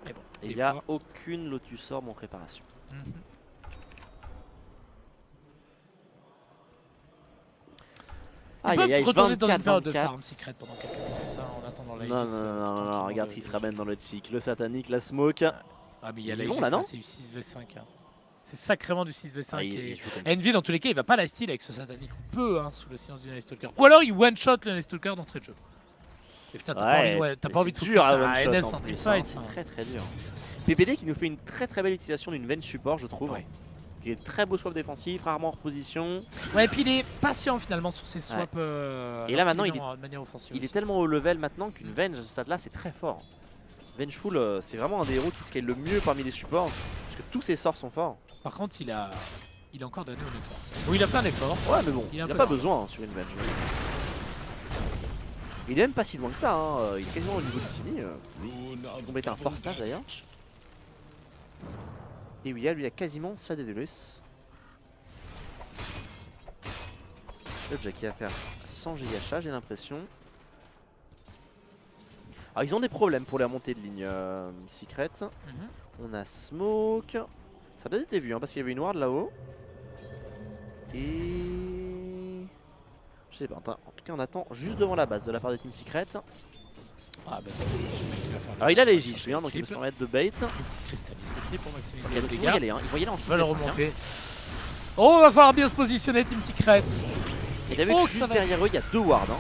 Mais bon, Et des il n'y a fois- aucune Lotus Orb en préparation. Mhm. Aïe Ils aïe peuvent aïe, retourner dans une 24, période de 24. farm secret pendant quelques minutes hein, en attendant la Non, Aegis, non, non, non, non, tranquillement regarde de- ce qui se de- ramène dans le cheek. Le satanique, la smoke. Ah, mais il y a Ils la y vont, Aegis, là, non c'est 6v5. Hein. C'est sacrément du 6v5. Ah, et il joue comme ça. Envy, dans tous les cas, il va pas la style avec ce satanique. On peut, hein, sous le silence du Nightstalker. Ou alors il one-shot le Nightstalker d'entrée de jeu. Et putain, t'as pas envie, ouais, t'as mais pas envie de c'est focus dur à à one-shot NS en en plus, teamfight. hein, c'est très très dur. PPD qui nous fait une très très belle utilisation d'une veine support, je trouve. Ouais. Qui est très beau swap défensif, rarement en reposition. Ouais, et puis il est patient finalement sur ses swaps. Et là, maintenant, il de manière offensive. Il est aussi. tellement haut level maintenant qu'une Venge à ce stade là c'est très fort. Vengeful c'est vraiment un des héros qui scale le mieux parmi les supports. Parce que tous ses sorts sont forts. Par contre, il a encore donné au network. Bon, il a plein d'efforts. Ouais mais bon, Il est il un n'a peu pas lent. besoin hein, sur une Venge. Il est même pas si loin que ça, hein. Il est quasiment au niveau du Tini. On mettait un force staff d'ailleurs. Et oui, lui il a quasiment sa Dédalus. Le Jackie à faire sans GHA j'ai l'impression. Alors ils ont des problèmes pour les remontées de ligne Secret. Mhm. On a Smoke. Ça a peut-être été vu hein, parce qu'il y avait une ward là-haut. Et... Je sais pas, en tout cas on attend juste devant la base de la part de Team Secret. Ah, bah, c'est le mec qui va faire Alors il a l'Aegis lui, hein, donc il peut se triple. permettre de bait. Crystallis aussi pour maximiser Il les va y dégâts. aller, hein. Il va y aller en 6 Il va le remonter. Oh, va falloir bien se positionner, Team Secret. Et t'as vu Oh, que que ça juste va. derrière eux il y a 2 wards. Hein.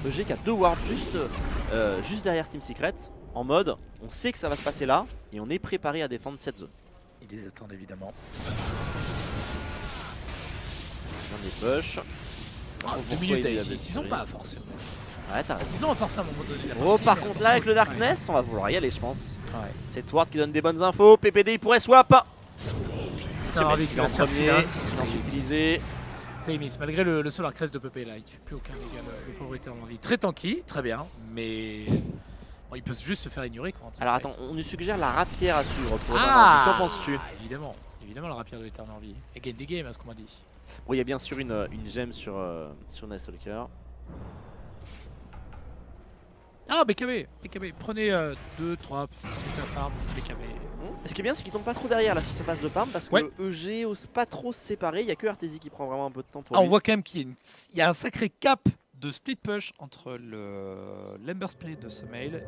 EG qui a 2 wards juste derrière Team Secret. En mode, on sait que ça va se passer là et on est préparé à défendre cette zone. Ils les attendent évidemment. On est push. Ah, 2 minutes d'Aegis, ils ont pas forcément. Ouais, t'as raison. Ils ont forcé à un moment donné la Oh, partie, par mais contre attention, là avec le ouais. Darkness, on va vouloir y aller je pense. Ouais. C'est Ward qui donne des bonnes infos. PPD il pourrait swap. C'est un envie qui qui est en va se faire premier. silence. Silence utilisé. Ça y est, miss. Malgré le solar crest de Pepe là, il fait plus aucun dégât, le pauvre Eternal Envy. Très tanky, très bien, mais bon, il peut juste se faire ignorer quand Alors attends, on nous suggère la rapière à suivre pour Ah, Qu'en penses-tu? Évidemment, évidemment la rapière de l'Eternal Envy. Et gain des games, à ce qu'on m'a dit. Bon, il y a bien sûr une gemme sur Nightstalker. Ah, BKB, BKB. Prenez 2-3 petits trucs à farm, BKB. Et ce qui est bien, c'est qu'il tombe pas trop derrière la surface de farm parce que Ouais. EG ose pas trop se séparer. Il y a que Arteezy qui prend vraiment un peu de temps pour Ah, on lui. voit quand même il y a un sacré cap de split push entre l'Ember Spirit de Sumail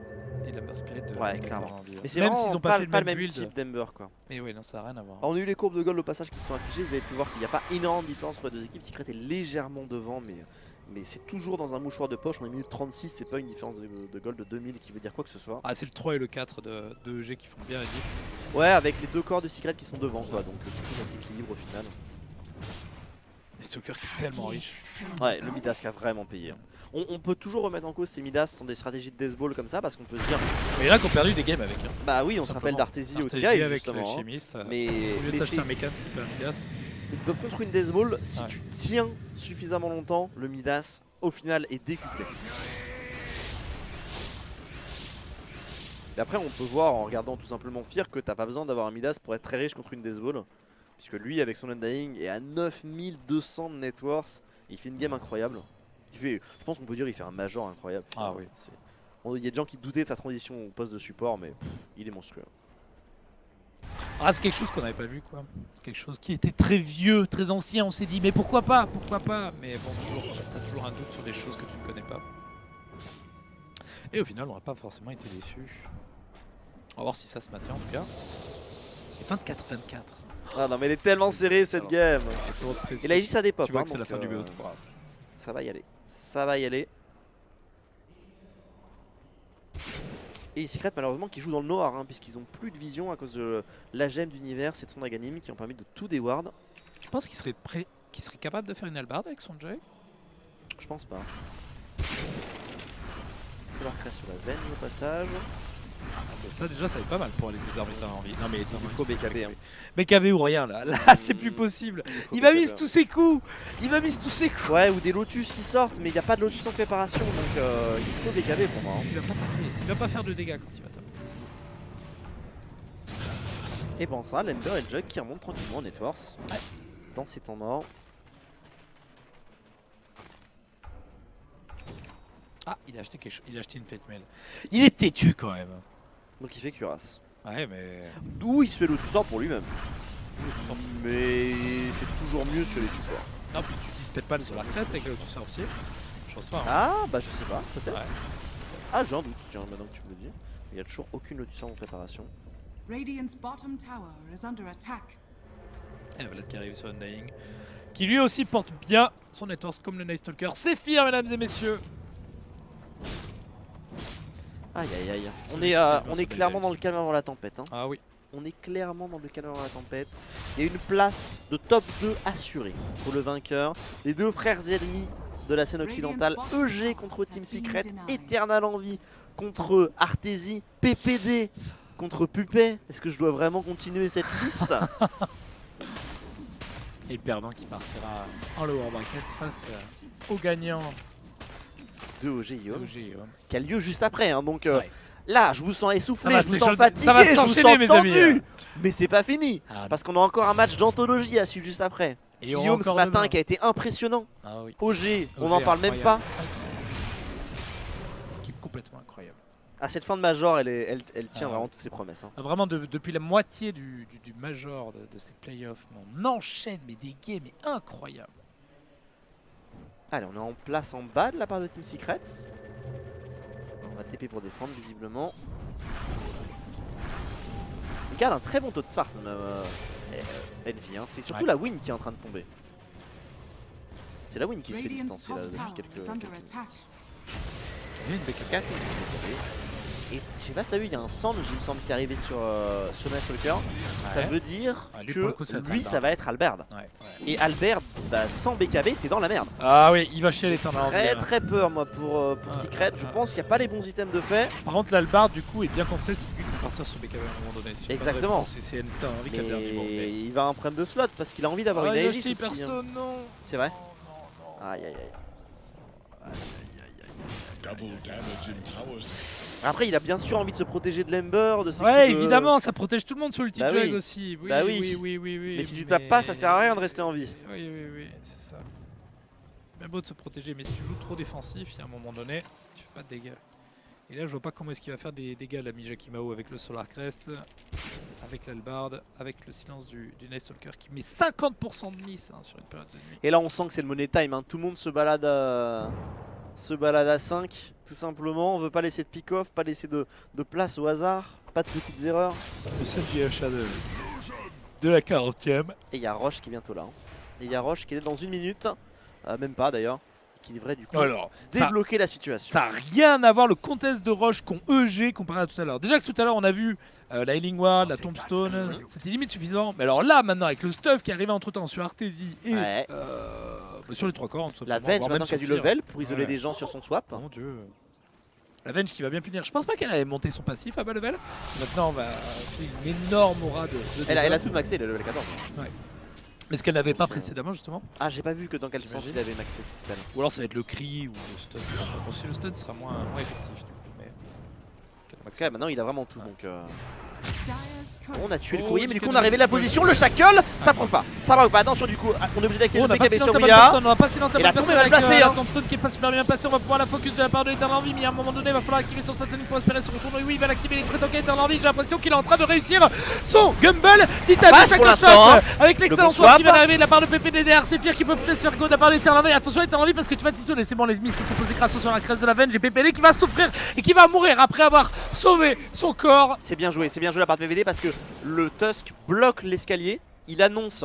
et l'Ember Spirit de Ouais, clairement. Eternal Envy. Mais c'est Même vraiment s'ils ont pas, pas fait pas le même build. type d'Ember quoi. Mais oui, non, ça n'a rien à voir. Alors, on a eu les courbes de gold au passage qui se sont affichées. Vous avez pu voir qu'il n'y a pas énormément de différence entre les deux équipes. Secret est légèrement devant, mais c'est toujours dans un mouchoir de poche. On est minute 36, c'est pas une différence de gold de 2000 qui veut dire quoi que ce soit. Ah, c'est le 3 et le 4 de EG qui font bien la diff. Ouais, avec les deux corps de Secret qui sont devant quoi. Donc du coup, ça s'équilibre au final. Et Stalker qui est tellement riche. Ouais, le Midas qui a vraiment payé. On peut toujours remettre en cause ces Midas dans des stratégies de deathball comme ça parce qu'on peut se dire, Mais là, qu'on a perdu des games avec. Hein. bah oui, on se Simplement. rappelle d'Arteezy au Arteezy TI avec le justement. Hein. chimiste. Mais, Au lieu de mais s'acheter c'est- un mécan skipper un Midas. contre une death ball, si Ouais. tu tiens suffisamment longtemps, le Midas au final est décuplé. Et après on peut voir en regardant tout simplement Fear que t'as pas besoin d'avoir un Midas pour être très riche contre une death ball. Puisque lui avec son Undying est à 9200 de net worth, il fait une game incroyable. Je pense qu'on peut dire qu'il fait un major incroyable. Ah oui. Il y a des gens qui doutaient de sa transition au poste de support mais il est monstrueux. Ah, c'est quelque chose qu'on n'avait pas vu, quoi. Quelque chose qui était très vieux, très ancien. On s'est dit, mais pourquoi pas? Pourquoi pas? Mais bon, t'as toujours un doute sur des choses que tu ne connais pas. Et au final, on n'a pas forcément été déçus. On va voir si ça se maintient en tout cas. Et 24-24. Ah non mais elle est tellement serrée cette game. Et la J ça dépop. Tu vois hein, que c'est la donc, fin du BO3. Ça va y aller. Ça va y aller. Et Secret malheureusement qui joue dans le noir hein, puisqu'ils ont plus de vision à cause de la gemme d'univers et de son Aghanim qui ont permis de tout déward. Je pense qu'il serait capable de faire une hallebarde avec son Jay. Je pense pas. Solar Crash sur la veine au passage. Ah, bah ça déjà, ça va être pas mal pour aller désarmer ta envie. Non mais Il lui faut BKB. Hein. BKB ou rien là. Là, c'est plus possible. faut Il va BKB, mise hein. tous ses coups. Il va mise tous ses coups. Ouais ou des Lotus qui sortent mais il n'y a pas de Lotus en préparation donc il faut BKB pour moi. Hein. Il va pas taper. Il va pas faire de dégâts quand il va taper. Et bon ça, l'Ember et le Jug qui remontent tranquillement en networks. Ouais. Dans ces temps morts. Ah, il a acheté quelque chose. Il a acheté une plate mail. Il est têtu quand même. Donc il fait cuirasse. Ouais, mais. D'où il se fait Lotus pour lui-même. Mais c'est toujours mieux sur les supports. Non, puis tu dispelles pas le Solar Crest avec le Lotus Sorcier. Je pense pas. Hein. Ah bah je sais pas, peut-être. Ouais. Ah j'en doute, tiens maintenant que tu me le dis. Il y a toujours aucune Lotus en préparation. Radiant's bottom tower is under attack. Et la Vlad qui arrive sur Undying. Qui lui aussi porte bien son network comme le Night Stalker. C'est Fear, mesdames et messieurs. Aïe aïe aïe. C'est On lui est, qui on passe est sur clairement les dans le calme avant la tempête. Hein. Ah oui. On est clairement dans le calme avant la tempête. Il y a une place de top 2 assurée pour le vainqueur. Les deux frères ennemis de la scène occidentale, EG contre Team Secret, Eternal Envy contre Arteezy, PPD contre Pupet. Est-ce que je dois vraiment continuer cette liste? Et le perdant qui partira en lower bracket face au gagnant de OG Guillaume, OG. qui a lieu juste après. Hein, donc Ouais. là, je vous sens essoufflé, Ça va je vous se- sens ça fatigué, va je vous s'enchaîner, sens mes amis, tendu. Mais c'est pas fini, Ah, parce qu'on a encore un match d'anthologie à suivre juste après. et il y aura Guillaume ce encore matin demain. qui a été impressionnant. Ah oui. OG, on OG, n'en parle même pas. incroyable. Équipe complètement incroyable. À cette fin de Major, elle tient Ah vraiment ouais. toutes ses promesses. Hein. Ah, vraiment, depuis la moitié du Major de ces playoffs, on enchaîne mais des games mais incroyables. Allez, on est en place en bas de la part de Team Secret. On va TP pour défendre visiblement. Il garde un très bon taux de farce, Envy. Hein. C'est surtout Ouais. la win qui est en train de tomber. C'est la win qui se fait Radiant's distancier là top depuis tower quelques is under minutes. attack. Il y a une BKB. Café, et je sais pas si t'as vu, il y a un Sand, il me semble, qui est arrivé sur Night Stalker. Ça Ouais. veut dire Ah, lui, pour le coup, que ça va être lui, Albert. ça va être Albert. Ouais, ouais. Et Albert, bah, sans BKB, t'es dans la merde. Ah oui, il va chier les temps Très très peur, moi, pour Ah, Secret. Je ah, pense qu'il n'y a pas les bons items de fait. Par contre, l'Albard du coup est bien contré si lui peut partir sur BKB à un moment donné. Si Exactement. C'est Envy qui a Mais perdu. Bon, mais... il va un problème de slot parce qu'il a envie d'avoir Ah, une il a Aegis acheté aussi. Hein. Hyperstone, non. C'est vrai. Non, non, non. Aïe aïe aïe. Double damage empowers. Après, il a bien sûr envie de se protéger de l'Ember, de ses Ouais, coups de- évidemment, ça protège tout le monde sur le Bah Jug oui. aussi. Oui, Bah oui, oui. oui. Mais si tu tapes pas, ça sert à rien de rester en vie. Oui, oui, oui, c'est ça. C'est bien beau de se protéger, mais si tu joues trop défensif, il y a un moment donné, tu fais pas de dégâts. Et là, je vois pas comment est-ce qu'il va faire des dégâts, l'ami Jakimao, avec le Solar Crest, avec l'Albarde, avec le silence du Night Stalker qui met 50% de miss hein, sur une période de nuit. Et là on sent que c'est le money time, hein. Tout le monde se balade à 5 tout simplement. On veut pas laisser de pick-off, pas laisser de place au hasard, pas de petites erreurs. Le 7 GHA de la 40e. Et il y a Roche qui est bientôt là, hein. Et il y a Roche qui est dans 1 minute, même pas d'ailleurs, qui devrait du coup Alors, ça débloquer la situation. n'a rien à voir le contest de Roche qu'on EG comparé à tout à l'heure. Déjà que tout à l'heure on a vu la Healing Ward, la Tombstone, c'était limite suffisant. Mais alors là maintenant avec le stuff qui est arrivé entre temps sur Artesie et Ouais. sur les 3 corps, La Venge maintenant qui a du level pour isoler Ouais. des gens sur son swap. Mon dieu. La Venge qui va bien punir. Je pense pas qu'elle avait monté son passif à bas level. Maintenant on va faire une énorme aura de Elle a dégâts. tout maxé, le level 14. Mais ce qu'elle n'avait pas précédemment justement. Ah, j'ai pas vu que dans quel sens J'imagine. il avait maxé ce spell. Ou alors ça va être le cri ou le stun. Bon, si le stun sera moins effectif du coup. Mais... En tout cas, maintenant il a vraiment tout. Ouais. Donc, Dyer's current on a tué le Oh, courrier, mais du Chicken coup on a révélé la Nugget. position. Le shackle, ça proc pas. Ça proc pas. Attention, du coup, on est obligé d'activer On le n'a pas BKB silence sur la bonne Ouya. personne, on n'a pas silence la Et bonne la tombe personne est mal avec, placée, la hein. Tombstone qui est pas super bien placée, on va pouvoir la focus de la part de Eternal Envy, mais à un moment donné il va falloir activer son Satanic pour espérer se retourner. Oui, il va l'activer les traits en Eternal Envy, j'ai l'impression qu'il est en train de réussir son Gumball. passe pour l'instant, hein. Avec l'excellent bon swap qui swap. va arriver de la part de PPDDR, Sephir qui peut peut-être se faire go de la part d'Eternal Envy. Attention Eternal Envy parce que tu vas t'isoler, c'est bon les miss qui sont posés grâce sur la crèche de la Venge et PPD qui va souffrir et qui va mourir après avoir sauvé son corps. C'est bien joué de la part de PVD parce que le Tusk bloque l'escalier. Il annonce,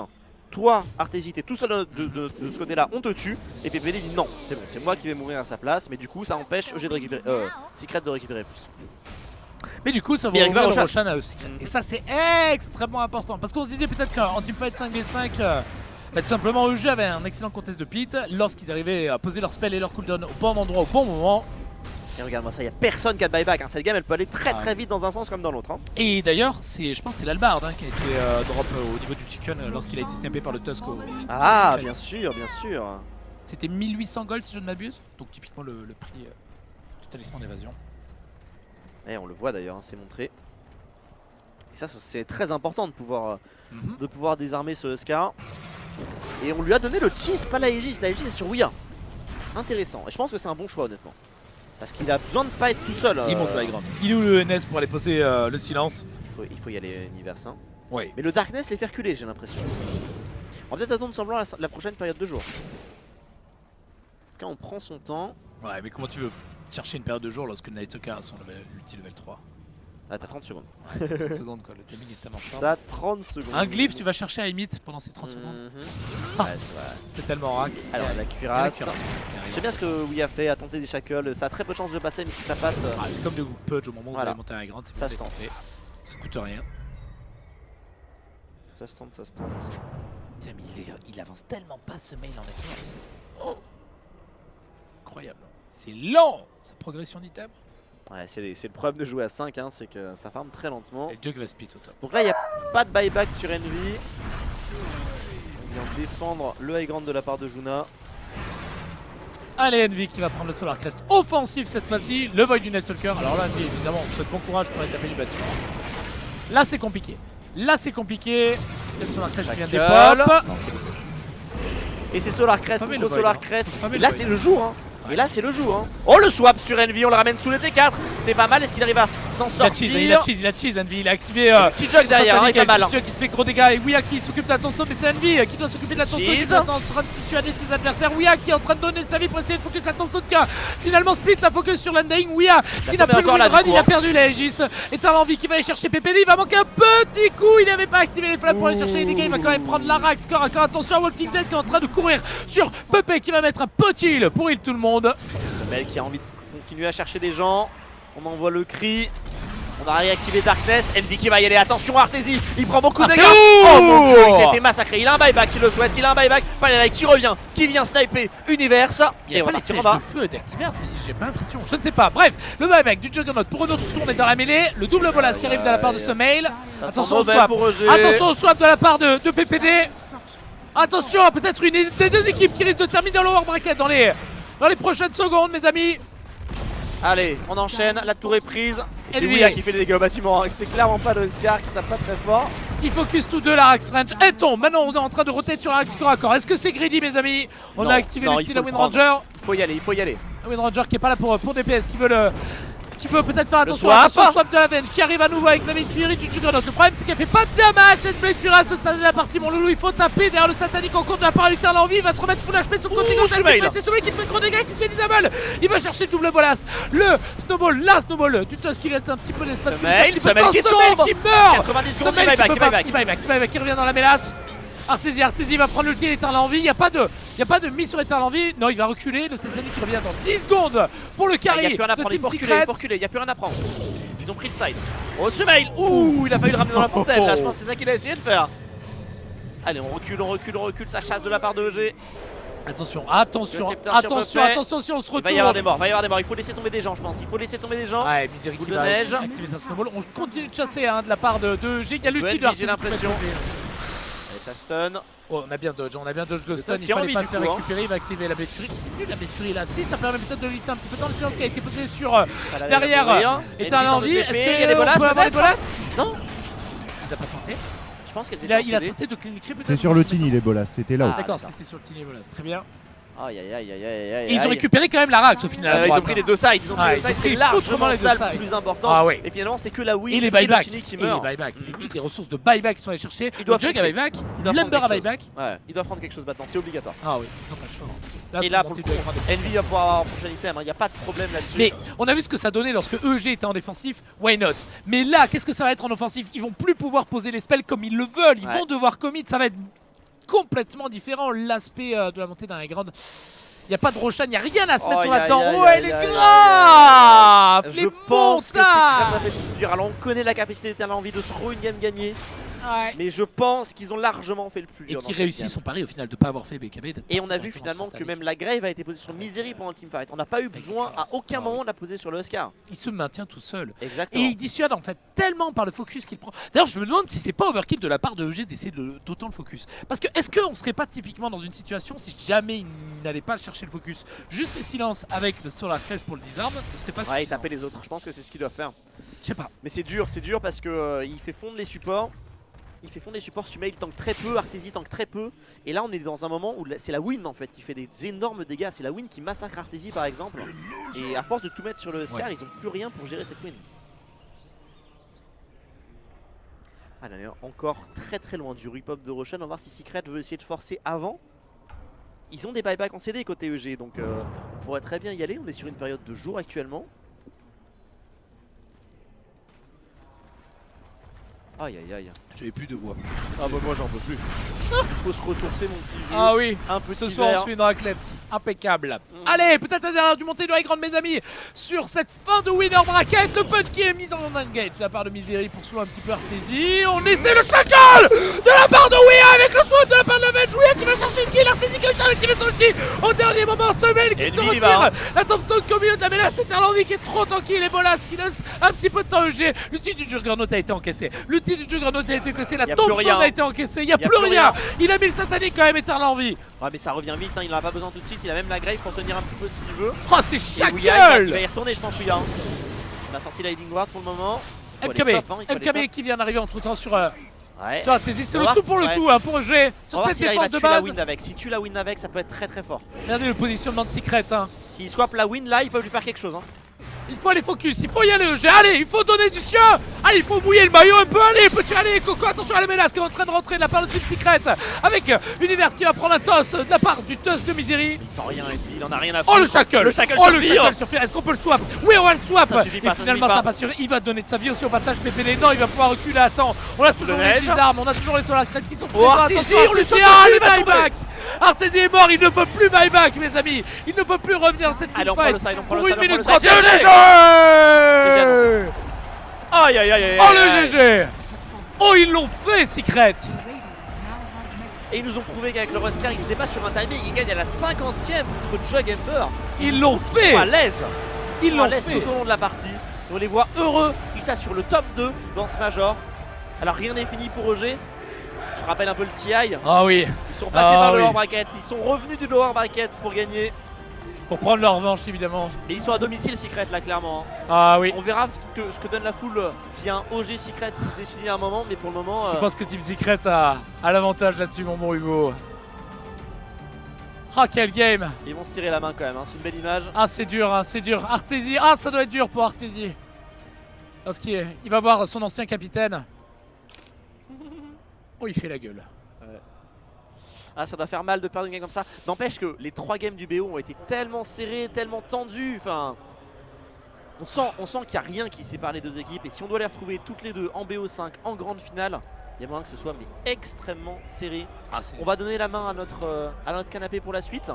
toi Artesie t'es tout seul de ce côté là, on te tue. Et PPD dit non, c'est bon, c'est moi qui vais mourir à sa place. Mais du coup ça empêche EG de récupérer, Secret de récupérer plus. Mais du coup ça va Mais il récupère ouvrir le Roshan. Roshan à eux Secret. Et ça c'est extrêmement important parce qu'on se disait peut-être qu'en teamfight 5v5 tout simplement EG avait un excellent contest de pit lorsqu'ils arrivaient à poser leur spell et leur cooldown au bon endroit au bon moment. Et regarde-moi ça, il y a personne qui a de buyback, hein. Cette game elle peut aller très vite dans un sens comme dans l'autre, hein. Et d'ailleurs, je pense que c'est l'Albarde qui a été drop au niveau du chicken lorsqu'il a été snappé par le Tusk au Ah, Secret. bien sûr, bien sûr. C'était 1800 gold si je ne m'abuse, donc typiquement le prix du talisman d'évasion. Et on le voit d'ailleurs, hein, c'est montré. Et ça c'est très important de pouvoir désarmer ce Scar. Et on lui a donné le cheese, pas l'Aegis. L'Aegis est sur Ouya. Intéressant. Et je pense que c'est un bon choix honnêtement. Parce qu'il a besoin de pas être tout seul. Il monte Bygram. Il est où le NS pour aller poser le silence? Il faut y aller Univers 1. Oui. Mais le Darkness les fait reculer, j'ai l'impression. On va peut-être attendre semblant la prochaine période de jour. En tout cas, on prend son temps. Ouais, mais comment tu veux chercher une période de jour lorsque le Night Stalker a son ulti level 3? Ah, t'as 30 secondes. 30 secondes quoi, le timing est tellement short. T'as 30 secondes. Un glyph, tu vas chercher à limite pendant ces 30 secondes. Ouais, c'est vrai. C'est tellement rack. Alors, la Il y a la cuirasse. cuirasse qui arrive. J'aime bien ce que Ouya fait, a tenté des shackles. Ça a très peu de chances de passer, mais si ça passe. Ah, c'est comme des pudge au moment où Voilà. vous allez monter à la grande, c'est Ça bien se tente. fait. Ça coûte rien. Ça se tente, ça se tente. Tiens, mais il avance tellement pas ce mail en advance. Oh, incroyable. C'est lent sa progression d'item. Ouais, c'est le problème de jouer à 5, hein, c'est que ça farme très lentement. Et le Jug va split au top. Donc là, il n'y a pas de buyback sur Envy. Il vient défendre le high ground de la part de Juna. Allez, Envy qui va prendre le Solar Crest offensif cette fois-ci. Le Void du Night Stalker. Alors là, Envy, évidemment, on te souhaite bon courage pour aller taper du bâtiment. Là, c'est compliqué. Là, c'est compliqué. Il y a le Solar Crest qui vient des Shackle. pop. Non, c'est bon. Et c'est Solar Crest pas mal contre le Solar Void, hein. Crest. C'est pas mal Et le là, Void. c'est le jour. Hein. Et là, c'est le jour. Hein. Oh, le swap sur Envy, on le ramène sous le T4. C'est pas mal. Est-ce qu'il arrive à s'en sortir? Il a cheese, Envy. Il a activé. Petit jug derrière, hein, il est pas mal. Petit jug qui te fait gros dégâts. Et Ouya qui s'occupe de la tombstone, mais c'est Envy qui doit s'occuper de la tombstone. Qui Cheese. est en train de dissuader ses adversaires. Ouya qui est en train de donner sa vie pour essayer de focus la tombstone qui a finalement split la focus sur l'Undying. Ouya qui n'a tombe plus le encore là, win run, du coup, il a hein. perdu la Aegis. Et t'as l'envie qui va aller chercher PPD. Il va manquer un petit coup. Il n'avait pas activé les flammes pour aller chercher les dégâts. Il va quand même prendre l'Arak. Score à corps. Attention à Walking Dead qui est en train de courir sur Pepe qui va mettre un petit heal pour heal tout le monde. Semel qui a envie de continuer à chercher des gens. On envoie le cri. On a réactivé Darkness. Envy qui va y aller. Attention Artesie. Il prend beaucoup de dégâts. Artesie. Oh mon dieu, il s'est fait massacrer. Il a un buyback s'il le souhaite. Il a un buyback. Palerek qui revient. Qui vient sniper Univers. Il y Et a on va pas les partir en flèches bas. de feu d'activer, j'ai pas l'impression, je ne sais pas. Bref, le buyback du Juggernaut pour une autre tour, on est dans la mêlée. Le double bolas qui arrive de la part de ce mail. Ça sent Attention au mauvais swap. pour EG. Attention au swap de la part de PPD. Attention, peut-être une des deux équipes qui risque de terminer dans le lower bracket dans les prochaines secondes, mes amis. Allez, on enchaîne. La tour est prise. C'est Envy. Ouya qui fait des dégâts au bâtiment. C'est clairement pas le Scar qui tape pas très fort. Ils focus tous deux la Rax Range. Et tombe. Maintenant, on est en train de roter sur la Rax corps à corps. Est-ce que c'est greedy, mes amis? On Non, a activé non, le il petit faut Wind le prendre. Ranger. Il faut y aller, il faut y aller. Wind Ranger qui est pas là pour DPS, qui veut qui veut peut-être faire attention swap. à ce swap de la Venge qui arrive à nouveau avec la Blade Fury du Juggernaut. Le problème c'est qu'elle fait pas de damage cette Blade Fury à ce stade de la partie. Mon loulou, il faut taper derrière le satanique en compte de la part du Terre l'envie. Il va se remettre full HP sur le côté gauche. C'est Sumail qui fait gros dégâts qui se Isabelle. Il va chercher le double bolas. Le snowball, la snowball du Tusk qui laisse un petit peu d'espace. Sumail qui tombe, qui meurt. 90 secondes, il buyback. Qui revient dans la mélasse. Arteezy va prendre l'ulti Éteindre l'envie. Il n'y a pas de mise sur Éteindre l'envie. Non, il va reculer. Le satanique qui revient dans 10 secondes pour le carry. Il n'y a plus rien à prendre, de il faut Team reculer, Secret. il n'y a plus rien à prendre. Ils ont pris le side. Oh, Sumail. Ouh, il a failli le ramener dans la fontaine là, je pense que c'est ça qu'il a essayé de faire. Allez, on recule, ça chasse de la part de EG. Attention, si on se Il va retourne. y avoir des morts, il faut laisser tomber des gens, je pense. Il faut laisser tomber des gens. Ouais, Misery Boule qui de va neige. activer sa snowball. On continue de chasser de la part de G. Il y a l'ulti de Ouais, j'ai Arteezy qui peut l'impression. être posé. Allez, ça stun. Oh, on a bien dodge de stun, Tusk il qui a fallait envie, pas du se faire coup, hein. récupérer, il va activer la Blade Fury. C'est nul la Blade Fury là, si ça permet peut-être de lisser un petit peu dans le silence qui a été posé sur derrière. Éteindre l'envie, est-ce il y a des qu'on bolas peut avoir des peut-être bolas? Non, Il les a pas tenté. je pense qu'elles Il a étaient concédées. tenté de clean crit peut-être. C'est sur le Tiny les bolas, c'était là-haut. Ah, D'accord, d'accord. c'était sur le Tiny bolas, très bien. Aïe. Et ils ont récupéré quand même la Rax au final. à Ils ont droite, pris hein. les deux sides, c'est pris largement foutrement les deux ça le sides. plus important. Ah ouais. Et finalement, c'est que la win Et les et le buybacks, Tiny qui et les meurt. buybacks, toutes les ressources de buyback qui sont allées chercher. Ils doivent Jug à prendre buyback, Ils doivent Lumber à prendre quelque buyback. Ouais, ils doivent prendre quelque chose maintenant, c'est obligatoire. Ah oui, ils ont pas le choix. Là, Et faut là, pour le monter coup, de- Envy va pouvoir avoir un prochain item, il n'y a pas de problème là-dessus. Mais on a vu ce que ça donnait lorsque EG était en défensif, why not? Mais là, qu'est-ce que ça va être en offensif? Ils vont plus pouvoir poser les spells comme ils le veulent, ils Ouais. vont devoir commit, ça va être complètement différent. L'aspect de la montée d'un Grand. Il n'y a pas de Roshan, il n'y a rien à se mettre sur la dent. Oh, elle est grave! Je Les pense que montagnes. Secret va faire le plus dur. Alors on connaît la capacité d'Eternal Envy de se une game gagnée, Ouais. mais je pense qu'ils ont largement fait le plus Et dur. dans qui cette réussit game. son pari au final de ne pas avoir fait BKB. Et on a vu finalement que même la Grave a été posée sur Misery pendant le teamfight. On n'a pas eu besoin à aucun moment de la poser sur le Huskar. Il se maintient tout seul. Et Exactement. il dissuade en fait tellement par le focus qu'il prend. D'ailleurs, je me demande si c'est pas overkill de la part de EG d'essayer d'autant le focus. Parce que est-ce qu'on serait pas typiquement dans une situation si jamais il n'allait pas chercher le focus, juste les silences avec le Solar Crest pour le disarm, ce serait pas Ouais, il suffisant. tapait les autres. Je pense que c'est ce qu'il doit faire. Je sais pas. Mais c'est dur parce que il fait fondre les supports. Il fait fondre les supports, Sumail tank très peu, Arteezy tank très peu. Et là on est dans un moment où c'est la win en fait qui fait des énormes dégâts. C'est la win qui massacre Arteezy par exemple. Et à force de tout mettre sur le Huskar, ils ont plus rien pour gérer cette win. Ah d'ailleurs encore très loin du rip-up de Roshan. On va voir si Secret veut essayer de forcer avant. Ils ont des buybacks en CD côté EG, donc on pourrait très bien y aller. On est sur une période de jour actuellement. Aïe. J'avais plus de voix. Ah bah moi j'en peux plus. Il faut se ressourcer mon petit vieux. Ah oui. Un petit Ce soir, on verre. se fait une raclette. Impeccable. Allez, peut-être la dernière du montée de High Ground, mes amis. Sur cette fin de winner bracket, le punch qui est mis en engage de la part de Misery pour soulever un petit peu Arteezy. On essaie le chacal de la part de Wea avec le soin de la part de la Venge. Wea qui va chercher une kill. Arteezy qui va activer son ulti. Au dernier moment, Semail qui Et se lui, il y va, retire. La Tombstone au milieu de la menace. C'est un envie qui est trop tranquille. Les bolas qui laissent un petit peu de temps EG. L'ulti du Juggernaut a été encaissé. L'ulti du Juggernaut a été cassé. La Y a plus rien. Tombstone a été encaissée. Il n'y a plus rien. Il a mis le satanique quand même, Éternel Envie. Ouais mais ça revient vite, hein. Il n'en a pas besoin tout de suite. Il a même la grave pour tenir un petit peu s'il veut. Oh, c'est Et Ouya, il va Shackle. y retourner je pense Ouya. On a sorti la Hiding Ward pour le moment. Il faut aller MKB, top, hein, il faut aller MKB top. qui vient d'arriver entre temps sur Ouais. Arteezy. C'est On le va tout voir pour le si- tout hein, pour G. On va Sur voir cette s'il arrive à défense de tuer la base. win avec. Si tu la win avec, ça peut être très fort. Regardez le positionnement de Secret. Hein. S'il swap la win là, ils peuvent lui faire quelque chose. Hein. Il faut aller focus, il faut y aller G. Allez, il faut donner du sien. Allez, il faut mouiller le maillot un peu. Allez, petit aller Coco, attention à la menace qui est en train de rentrer de la part de Team Secret. Avec l'univers qui va prendre un toss de la part du toss de Misery. Il sent rien, il en a rien à foutre. Oh le shackle. Le shackle Oh sur le Fear. shackle sur Fear. Est-ce qu'on peut le swap? Oui, on va le swap. Ça suffit pas, Et ça finalement, suffit ça pas. passe sur. Il va donner de sa vie aussi au passage. PPD. Non, il va pouvoir reculer à temps. On a toujours de les neige. armes, on a toujours les solar crête qui sont Oh, Arteezy, on lui saute dessus, Ah, il le va tomber. buyback. Arteezy est mort, il ne peut plus buyback, mes amis. Il ne peut plus revenir cette Allez, on prend le side, on prend pour le 1 side, on minute prend le 30. side. GG. Aïe. Oh le GG. Oh, ils l'ont fait, Secret. Et ils nous ont prouvé qu'avec le Huskar, ils étaient pas sur un timing. Ils gagnent à la 50e contre Jug Ember. Ils l'ont Ils fait. sont à l'aise. Ils Ils sont à l'ont l'aise fait. tout au long de la partie. On les voit heureux. Ils s'assurent le top 2 dans ce Major. Alors rien n'est fini pour EG. Je rappelle un peu le TI. Ah oui, Ils sont passés par le oui. lower bracket. Ils sont revenus du lower bracket pour gagner. pour prendre leur revanche, évidemment. Et ils sont à domicile Secret là clairement. Ah oui. On verra ce que donne la foule s'il y a un OG Secret qui se dessine à un moment. Mais pour le moment... Je pense que Team Secret a l'avantage là-dessus, mon bon Hugo. Ah, quel game. Ils vont se serrer la main quand même, hein. C'est une belle image. Ah, c'est dur, hein, c'est dur. Arteezy, ah, ça doit être dur pour Arteezy. Parce qu'il va voir son ancien capitaine. Oh, il fait la gueule. Ah, ça doit faire mal de perdre une game comme ça. N'empêche que les 3 games du BO ont été tellement serrés, tellement tendus. Enfin, on sent qu'il n'y a rien qui sépare les deux équipes. Et si on doit les retrouver toutes les deux en BO5, en grande finale, il y a moyen que ce soit mais extrêmement serré. Ah, On va donner la main à notre canapé pour la suite.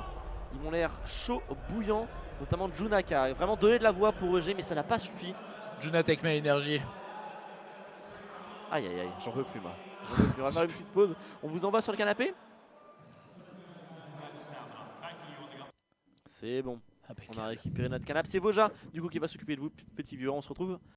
Ils m'ont l'air chaud, bouillant. Notamment Juna qui a vraiment donné de la voix pour EG, mais ça n'a pas suffi. Juna Take My Energy. Aïe aïe aïe, j'en peux plus moi. J'en peux plus. On va faire une petite pause. On vous envoie sur le canapé? C'est bon. On a récupéré notre canapé. C'est Voja du coup qui va s'occuper de vous, petit vieux. On se retrouve